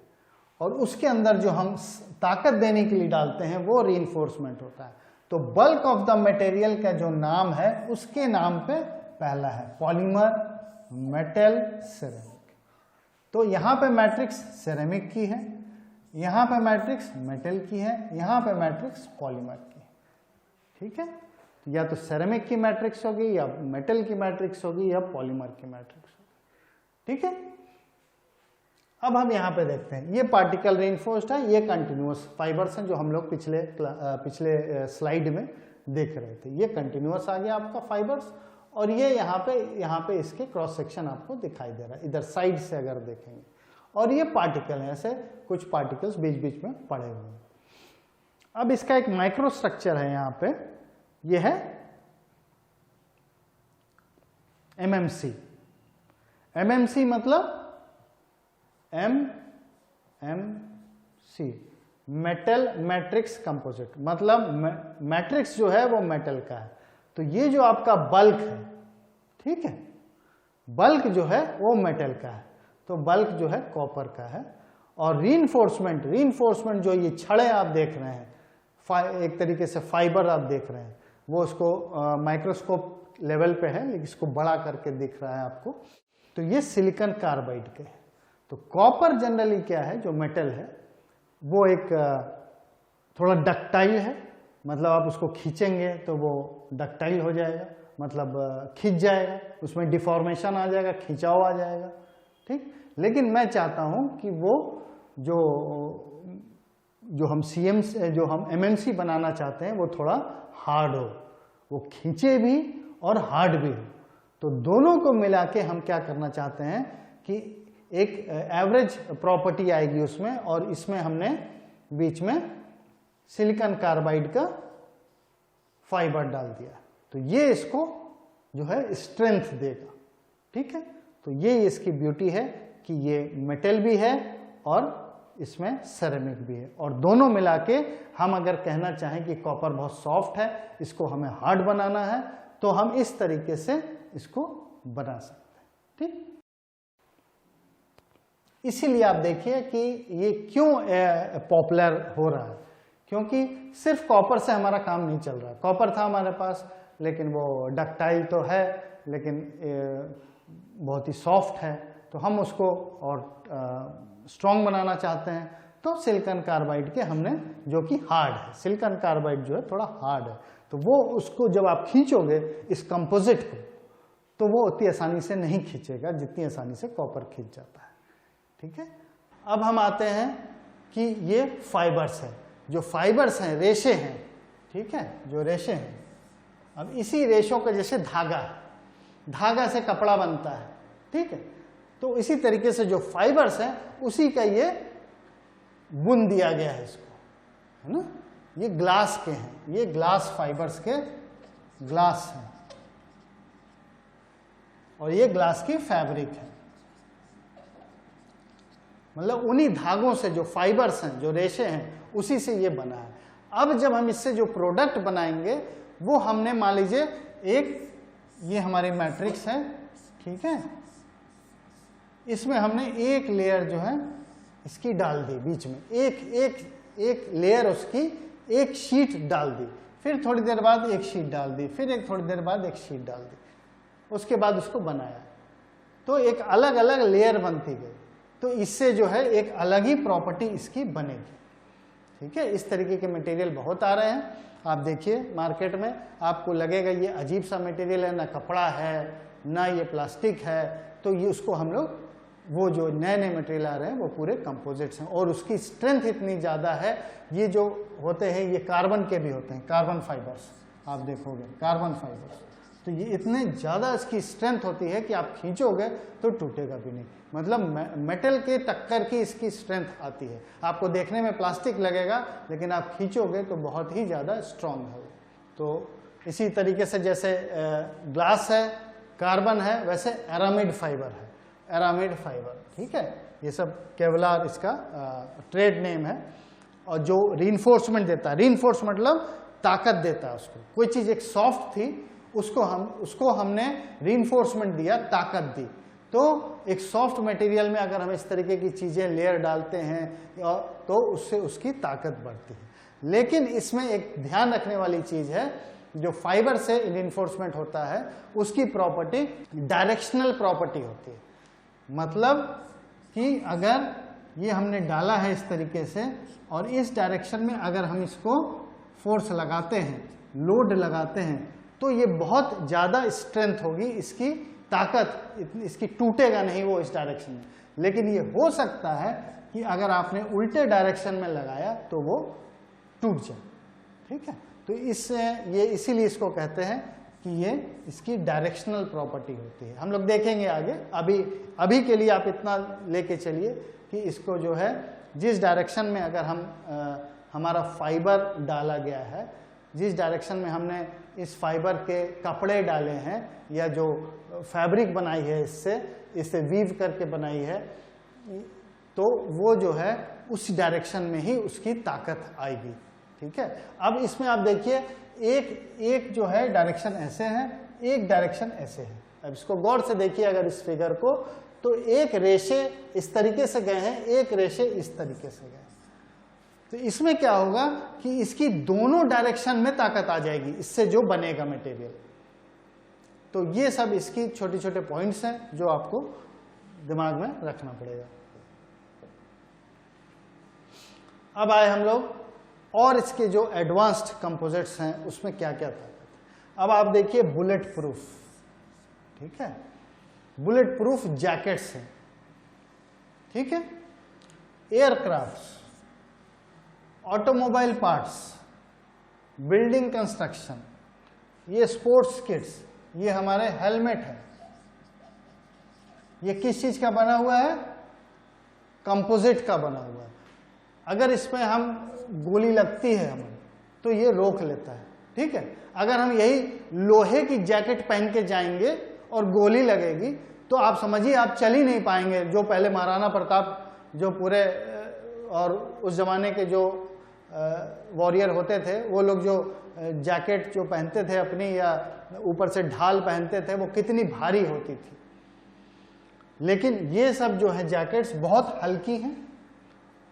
और उसके अंदर जो हम ताकत देने के लिए डालते हैं वो रीइंफोर्समेंट होता है। तो बल्क ऑफ द मटेरियल का जो नाम है उसके नाम पे पहला है पॉलीमर, मेटल, सिरेमिक। तो यहाँ पे मैट्रिक्स सिरेमिक की है, यहाँ पे मैट्रिक्स मेटल की है, यहाँ पे मैट्रिक्स पॉलीमर की है, ठीक है। या तो सिरेमिक की मैट्रिक्स होगी या मेटल की मैट्रिक्स होगी या पॉलीमर की मैट्रिक्स होगी, ठीक है। अब हम यहाँ पे देखते हैं, ये पार्टिकल रीइंफोर्स्ड है, ये कंटिन्यूअस फाइबर्स हैं जो हम लोग पिछले स्लाइड में देख रहे थे। ये कंटिन्यूअस आ गया आपका फाइबर्स और ये यहाँ पे इसके क्रॉस सेक्शन आपको दिखाई दे रहा है इधर साइड से अगर देखेंगे, और ये पार्टिकल है, ऐसे कुछ पार्टिकल्स बीच बीच में पड़े हुए हैं। अब इसका एक माइक्रो स्ट्रक्चर है यहाँ पे, ये है एमएमसी। एमएमसी मतलब एमएमसी मेटल मैट्रिक्स कंपोजिट, मतलब मैट्रिक्स जो है वो मेटल का है। तो ये जो आपका बल्क है, ठीक है, बल्क जो है वो मेटल का है, तो बल्क जो है कॉपर का है। और रीइंफोर्समेंट जो ये छड़े आप देख रहे हैं, एक तरीके से फाइबर आप देख रहे हैं, वो उसको माइक्रोस्कोप लेवल पे है लेकिन इसको बड़ा करके दिख रहा है आपको, तो ये सिलिकॉन कार्बाइड के है। तो कॉपर जनरली क्या है, जो मेटल है वो एक थोड़ा डक्टाइल है, मतलब आप उसको खींचेंगे तो वो डक्टाइल हो जाएगा, मतलब खींच जाएगा, उसमें डिफॉर्मेशन आ जाएगा, खिंचाव आ जाएगा, ठीक। लेकिन मैं चाहता हूं कि वो जो हम एमएमसी बनाना चाहते हैं वो थोड़ा हार्ड हो, वो खींचे भी और हार्ड भी हो। तो दोनों को मिला के हम क्या करना चाहते हैं कि एक एवरेज प्रॉपर्टी आएगी उसमें, और इसमें हमने बीच में सिलिकॉन कार्बाइड का फाइबर डाल दिया, तो ये इसको जो है स्ट्रेंथ देगा, ठीक है। तो ये इसकी ब्यूटी है कि ये मेटल भी है और इसमें सेरेमिक भी है, और दोनों मिला के हम अगर कहना चाहें कि कॉपर बहुत सॉफ्ट है, इसको हमें हार्ड बनाना है, तो हम इस तरीके से इसको बना सकते हैं, ठीक। इसीलिए आप देखिए कि ये क्यों पॉपुलर हो रहा है, क्योंकि सिर्फ कॉपर से हमारा काम नहीं चल रहा है। कॉपर था हमारे पास, लेकिन वो डक्टाइल तो है, लेकिन बहुत ही सॉफ्ट है, तो हम उसको और स्ट्रॉन्ग बनाना चाहते हैं, तो सिलिकॉन कार्बाइड के हमने, जो कि हार्ड है, सिलिकॉन कार्बाइड जो है थोड़ा हार्ड है, तो वो उसको जब आप खींचोगे इस कंपोजिट को, तो वो उतनी आसानी से नहीं खींचेगा जितनी आसानी से कॉपर खींच जाता है, ठीक है। अब हम आते हैं कि ये फाइबर्स है, जो फाइबर्स हैं, रेशे हैं, ठीक है, जो रेशे हैं। अब इसी रेशों का जैसे धागा है, धागा से कपड़ा बनता है, ठीक है, तो इसी तरीके से जो फाइबर्स हैं उसी का ये बुन दिया गया है इसको, है ना। ये ग्लास के हैं, ये ग्लास फाइबर्स के ग्लास हैं, और ये ग्लास की फैब्रिक है, मतलब उन्हीं धागों से, जो फाइबर्स हैं, जो रेशे हैं, उसी से ये बना है। अब जब हम इससे जो प्रोडक्ट बनाएंगे वो हमने, मान लीजिए ये हमारी मैट्रिक्स है, ठीक है, इसमें हमने एक लेयर जो है इसकी डाल दी, बीच में एक लेयर उसकी, एक शीट डाल दी, फिर थोड़ी देर बाद एक शीट डाल दी, फिर थोड़ी देर बाद एक शीट डाल दी, उसके बाद उसको बनाया, तो एक अलग अलग लेयर बनती गई, तो इससे जो है एक अलग ही प्रॉपर्टी इसकी बनेगी, ठीक है। इस तरीके के मटेरियल बहुत आ रहे हैं, आप देखिए मार्केट में, आपको लगेगा ये अजीब सा मटेरियल है, ना कपड़ा है ना ये प्लास्टिक है, तो ये उसको हम लोग, वो जो नए नए मटेरियल आ रहे हैं वो पूरे कंपोजिट्स हैं, और उसकी स्ट्रेंथ इतनी ज़्यादा है। ये जो होते हैं ये कार्बन के भी होते हैं, कार्बन फाइबर्स, आप देखोगे कार्बन फाइबर्स, तो ये इतने ज़्यादा इसकी स्ट्रेंथ होती है कि आप खींचोगे तो टूटेगा भी नहीं, मतलब मेटल के टक्कर की इसकी स्ट्रेंथ आती है। आपको देखने में प्लास्टिक लगेगा, लेकिन आप खींचोगे तो बहुत ही ज़्यादा स्ट्रॉन्ग है। तो इसी तरीके से जैसे ग्लास है, कार्बन है, वैसे एरामिड फाइबर है, एरामिड फाइबर, ठीक है। ये सब केवलार इसका ट्रेड नेम है, और जो रीइंफोर्समेंट देता है, रीइंफोर्स मतलब ताकत देता है उसको, कोई चीज़ एक सॉफ्ट थी उसको हमने रीइंफोर्समेंट दिया, ताकत दी। तो एक सॉफ्ट मटेरियल में अगर हम इस तरीके की चीज़ें लेयर डालते हैं तो उससे उसकी ताकत बढ़ती है। लेकिन इसमें एक ध्यान रखने वाली चीज़ है, जो फाइबर से रीइंफोर्समेंट होता है उसकी प्रॉपर्टी डायरेक्शनल प्रॉपर्टी होती है, मतलब कि अगर ये हमने डाला है इस तरीके से, और इस डायरेक्शन में अगर हम इसको फोर्स लगाते हैं, लोड लगाते हैं, तो ये बहुत ज़्यादा स्ट्रेंथ होगी, इसकी ताकत, इसकी टूटेगा नहीं वो इस डायरेक्शन में। लेकिन ये हो सकता है कि अगर आपने उल्टे डायरेक्शन में लगाया तो वो टूट जाए, ठीक है। तो ये इसीलिए इसको कहते हैं कि ये इसकी डायरेक्शनल प्रॉपर्टी होती है। हम लोग देखेंगे आगे, अभी के लिए आप इतना लेके चलिए कि इसको जो है जिस डायरेक्शन में अगर हमारा फाइबर डाला गया है, जिस डायरेक्शन में हमने इस फाइबर के कपड़े डाले हैं या जो फैब्रिक बनाई है इससे वीव करके बनाई है, तो वो जो है उस डायरेक्शन में ही उसकी ताकत आएगी, ठीक है। अब इसमें आप देखिए एक जो है डायरेक्शन ऐसे है, एक डायरेक्शन ऐसे है। अब इसको गौर से देखिए अगर इस फिगर को, तो एक रेशे इस तरीके से गए हैं, एक रेशे इस तरीके से गए, तो इसमें क्या होगा कि इसकी दोनों डायरेक्शन में ताकत आ जाएगी, इससे जो बनेगा मटेरियल। तो ये सब इसकी छोटे छोटे पॉइंट्स हैं जो आपको दिमाग में रखना पड़ेगा। अब आए हम लोग और इसके जो एडवांस्ड कंपोजिट्स हैं उसमें क्या क्या ताकत है। अब आप देखिए बुलेट प्रूफ, ठीक है, बुलेट प्रूफ जैकेट्स हैं, ठीक है, aircrafts, automobile parts, building construction, ये स्पोर्ट्स किट्स, ये हमारे हेलमेट है, ये किस चीज का बना हुआ है, कंपोजिट का बना हुआ है। अगर इसमें हम गोली लगती है हमें तो ये रोक लेता है, ठीक है। अगर हम यही लोहे की जैकेट पहन के जाएंगे और गोली लगेगी तो आप समझिए आप चल ही नहीं पाएंगे। जो पहले महाराणा प्रताप जो पूरे और उस जमाने के जो वॉरियर होते थे वो लोग जो जैकेट जो पहनते थे अपनी या ऊपर से ढाल पहनते थे वो कितनी भारी होती थी। लेकिन ये सब जो है जैकेट्स बहुत हल्की हैं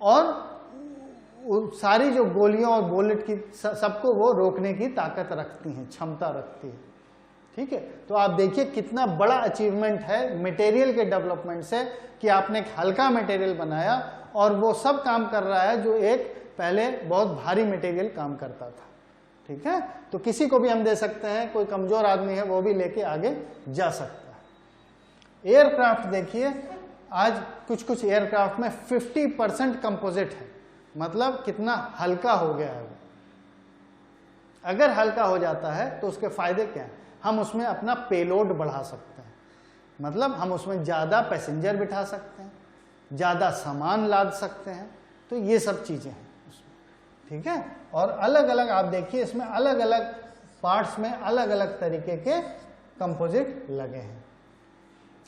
और सारी जो गोलियों और बुलेट की सबको वो रोकने की ताकत रखती हैं, क्षमता रखती है, ठीक है। तो आप देखिए कितना बड़ा अचीवमेंट है मटेरियल के डेवलपमेंट से कि आपने एक हल्का मटेरियल बनाया और वो सब काम कर रहा है जो एक पहले बहुत भारी मटेरियल काम करता था, ठीक है। तो किसी को भी हम दे सकते हैं, कोई कमजोर आदमी है वो भी लेके आगे जा सकता है। एयरक्राफ्ट देखिए, आज कुछ कुछ एयरक्राफ्ट में 50% कंपोजिट है, मतलब कितना हल्का हो गया है वो। अगर हल्का हो जाता है तो उसके फायदे क्या हैं, हम उसमें अपना पेलोड बढ़ा सकते हैं, मतलब हम उसमें ज़्यादा पैसेंजर बिठा सकते हैं, ज़्यादा सामान लाद सकते हैं, तो ये सब चीज़ें हैं उसमें, ठीक है। और अलग अलग आप देखिए इसमें अलग अलग पार्ट्स में अलग अलग तरीके के कंपोजिट लगे हैं।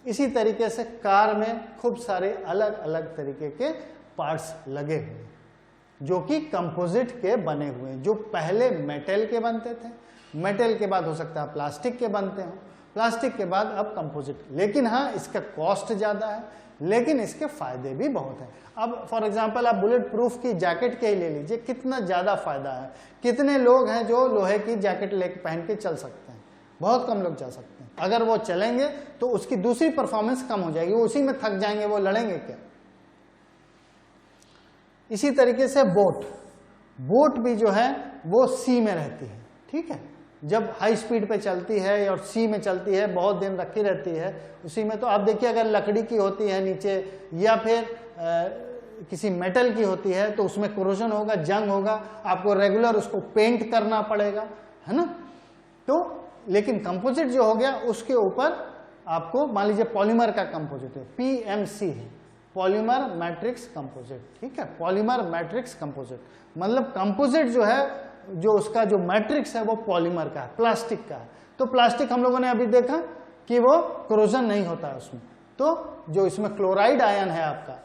इसी तरीके से कार में खूब सारे अलग अलग तरीके के पार्ट्स लगे हुए हैं जो कि कंपोजिट के बने हुए हैं, जो पहले मेटल के बनते थे, मेटल के बाद हो सकता है प्लास्टिक के बनते हो, प्लास्टिक के बाद अब कंपोजिट। लेकिन हाँ, इसका कॉस्ट ज़्यादा है लेकिन इसके फायदे भी बहुत हैं। अब फॉर एग्जांपल आप बुलेट प्रूफ की जैकेट के ही ले लीजिए, कितना ज़्यादा फायदा है। कितने लोग हैं जो लोहे की जैकेट लेके पहन के चल सकते हैं, बहुत कम लोग चल सकते हैं। अगर वो चलेंगे तो उसकी दूसरी परफॉर्मेंस कम हो जाएगी, वो उसी में थक जाएंगे, वो लड़ेंगे क्या। इसी तरीके से बोट भी जो है वो सी में रहती है, ठीक है। जब हाई स्पीड पे चलती है और सी में चलती है, बहुत दिन रखी रहती है उसी में, तो आप देखिए अगर लकड़ी की होती है नीचे या फिर किसी मेटल की होती है तो उसमें कोरोजन होगा, जंग होगा, आपको रेगुलर उसको पेंट करना पड़ेगा, है ना। तो लेकिन कंपोजिट जो हो गया उसके ऊपर आपको मान लीजिए पॉलीमर का कंपोजिट है, PMC है, पॉलीमर मैट्रिक्स कंपोजिट, ठीक है। पॉलीमर मैट्रिक्स कंपोजिट मतलब कंपोजिट जो है, जो उसका जो मैट्रिक्स है वो पॉलीमर का है, प्लास्टिक का है। तो प्लास्टिक हम लोगों ने अभी देखा कि वो कोरोजन नहीं होता है उसमें, तो जो इसमें क्लोराइड आयन है आपका,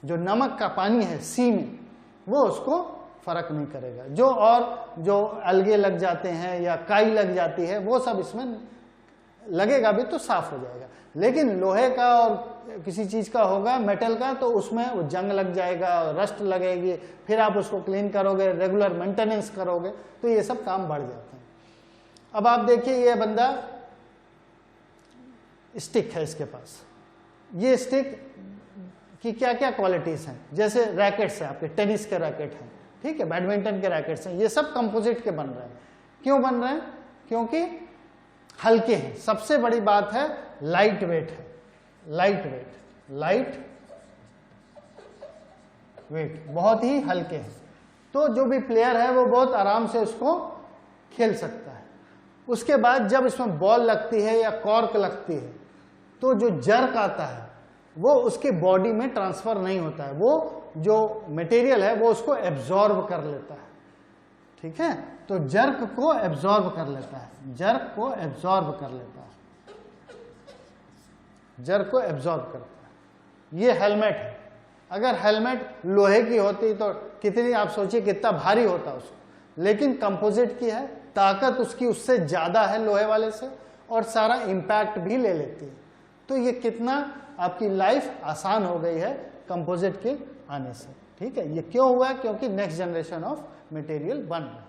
जो नमक का पानी है सी में, वो उसको फर्क नहीं करेगा। जो अलगे लग जाते हैं या काई लग जाती है वो सब इसमें लगेगा भी तो साफ हो जाएगा। लेकिन लोहे का और किसी चीज का होगा, मेटल का, तो उसमें वो जंग लग जाएगा, रस्ट लगेगी, फिर आप उसको क्लीन करोगे, रेगुलर मेंटेनेंस करोगे, तो ये सब काम बढ़ जाते हैं। अब आप देखिए ये बंदा स्टिक है इसके पास, ये स्टिक की क्या क्या क्वालिटीज हैं, जैसे रैकेट्स है आपके, टेनिस के रैकेट हैं, ठीक है, बैडमिंटन के रैकेट्स हैं, ये सब कंपोजिट के बन रहे हैं। क्यों बन रहे हैं? क्योंकि हल्के हैं। सबसे बड़ी बात है लाइट वेट है, लाइट वेट बहुत ही हल्के हैं, तो जो भी प्लेयर है वो बहुत आराम से उसको खेल सकता है। उसके बाद जब इसमें बॉल लगती है या कॉर्क लगती है तो जो जर्क आता है वो उसके बॉडी में ट्रांसफर नहीं होता है, वो जो मटेरियल है वो उसको एब्जॉर्ब कर लेता है, ठीक है। तो जर्क को एब्जॉर्ब कर लेता है, जर्क को एब्जॉर्ब कर लेता है, जर्क को एब्जॉर्ब करता है। ये हेलमेट है, अगर हेलमेट लोहे की होती तो कितनी, आप सोचिए कितना भारी होता उसको, लेकिन कंपोजिट की है, ताकत उसकी उससे ज्यादा है लोहे वाले से, और सारा इंपैक्ट भी ले लेती है। तो ये कितना आपकी लाइफ आसान हो गई है कंपोजिट के आने से, ठीक है। ये क्यों हुआ है? क्योंकि नेक्स्ट जनरेशन ऑफ मटेरियल बन रहा है।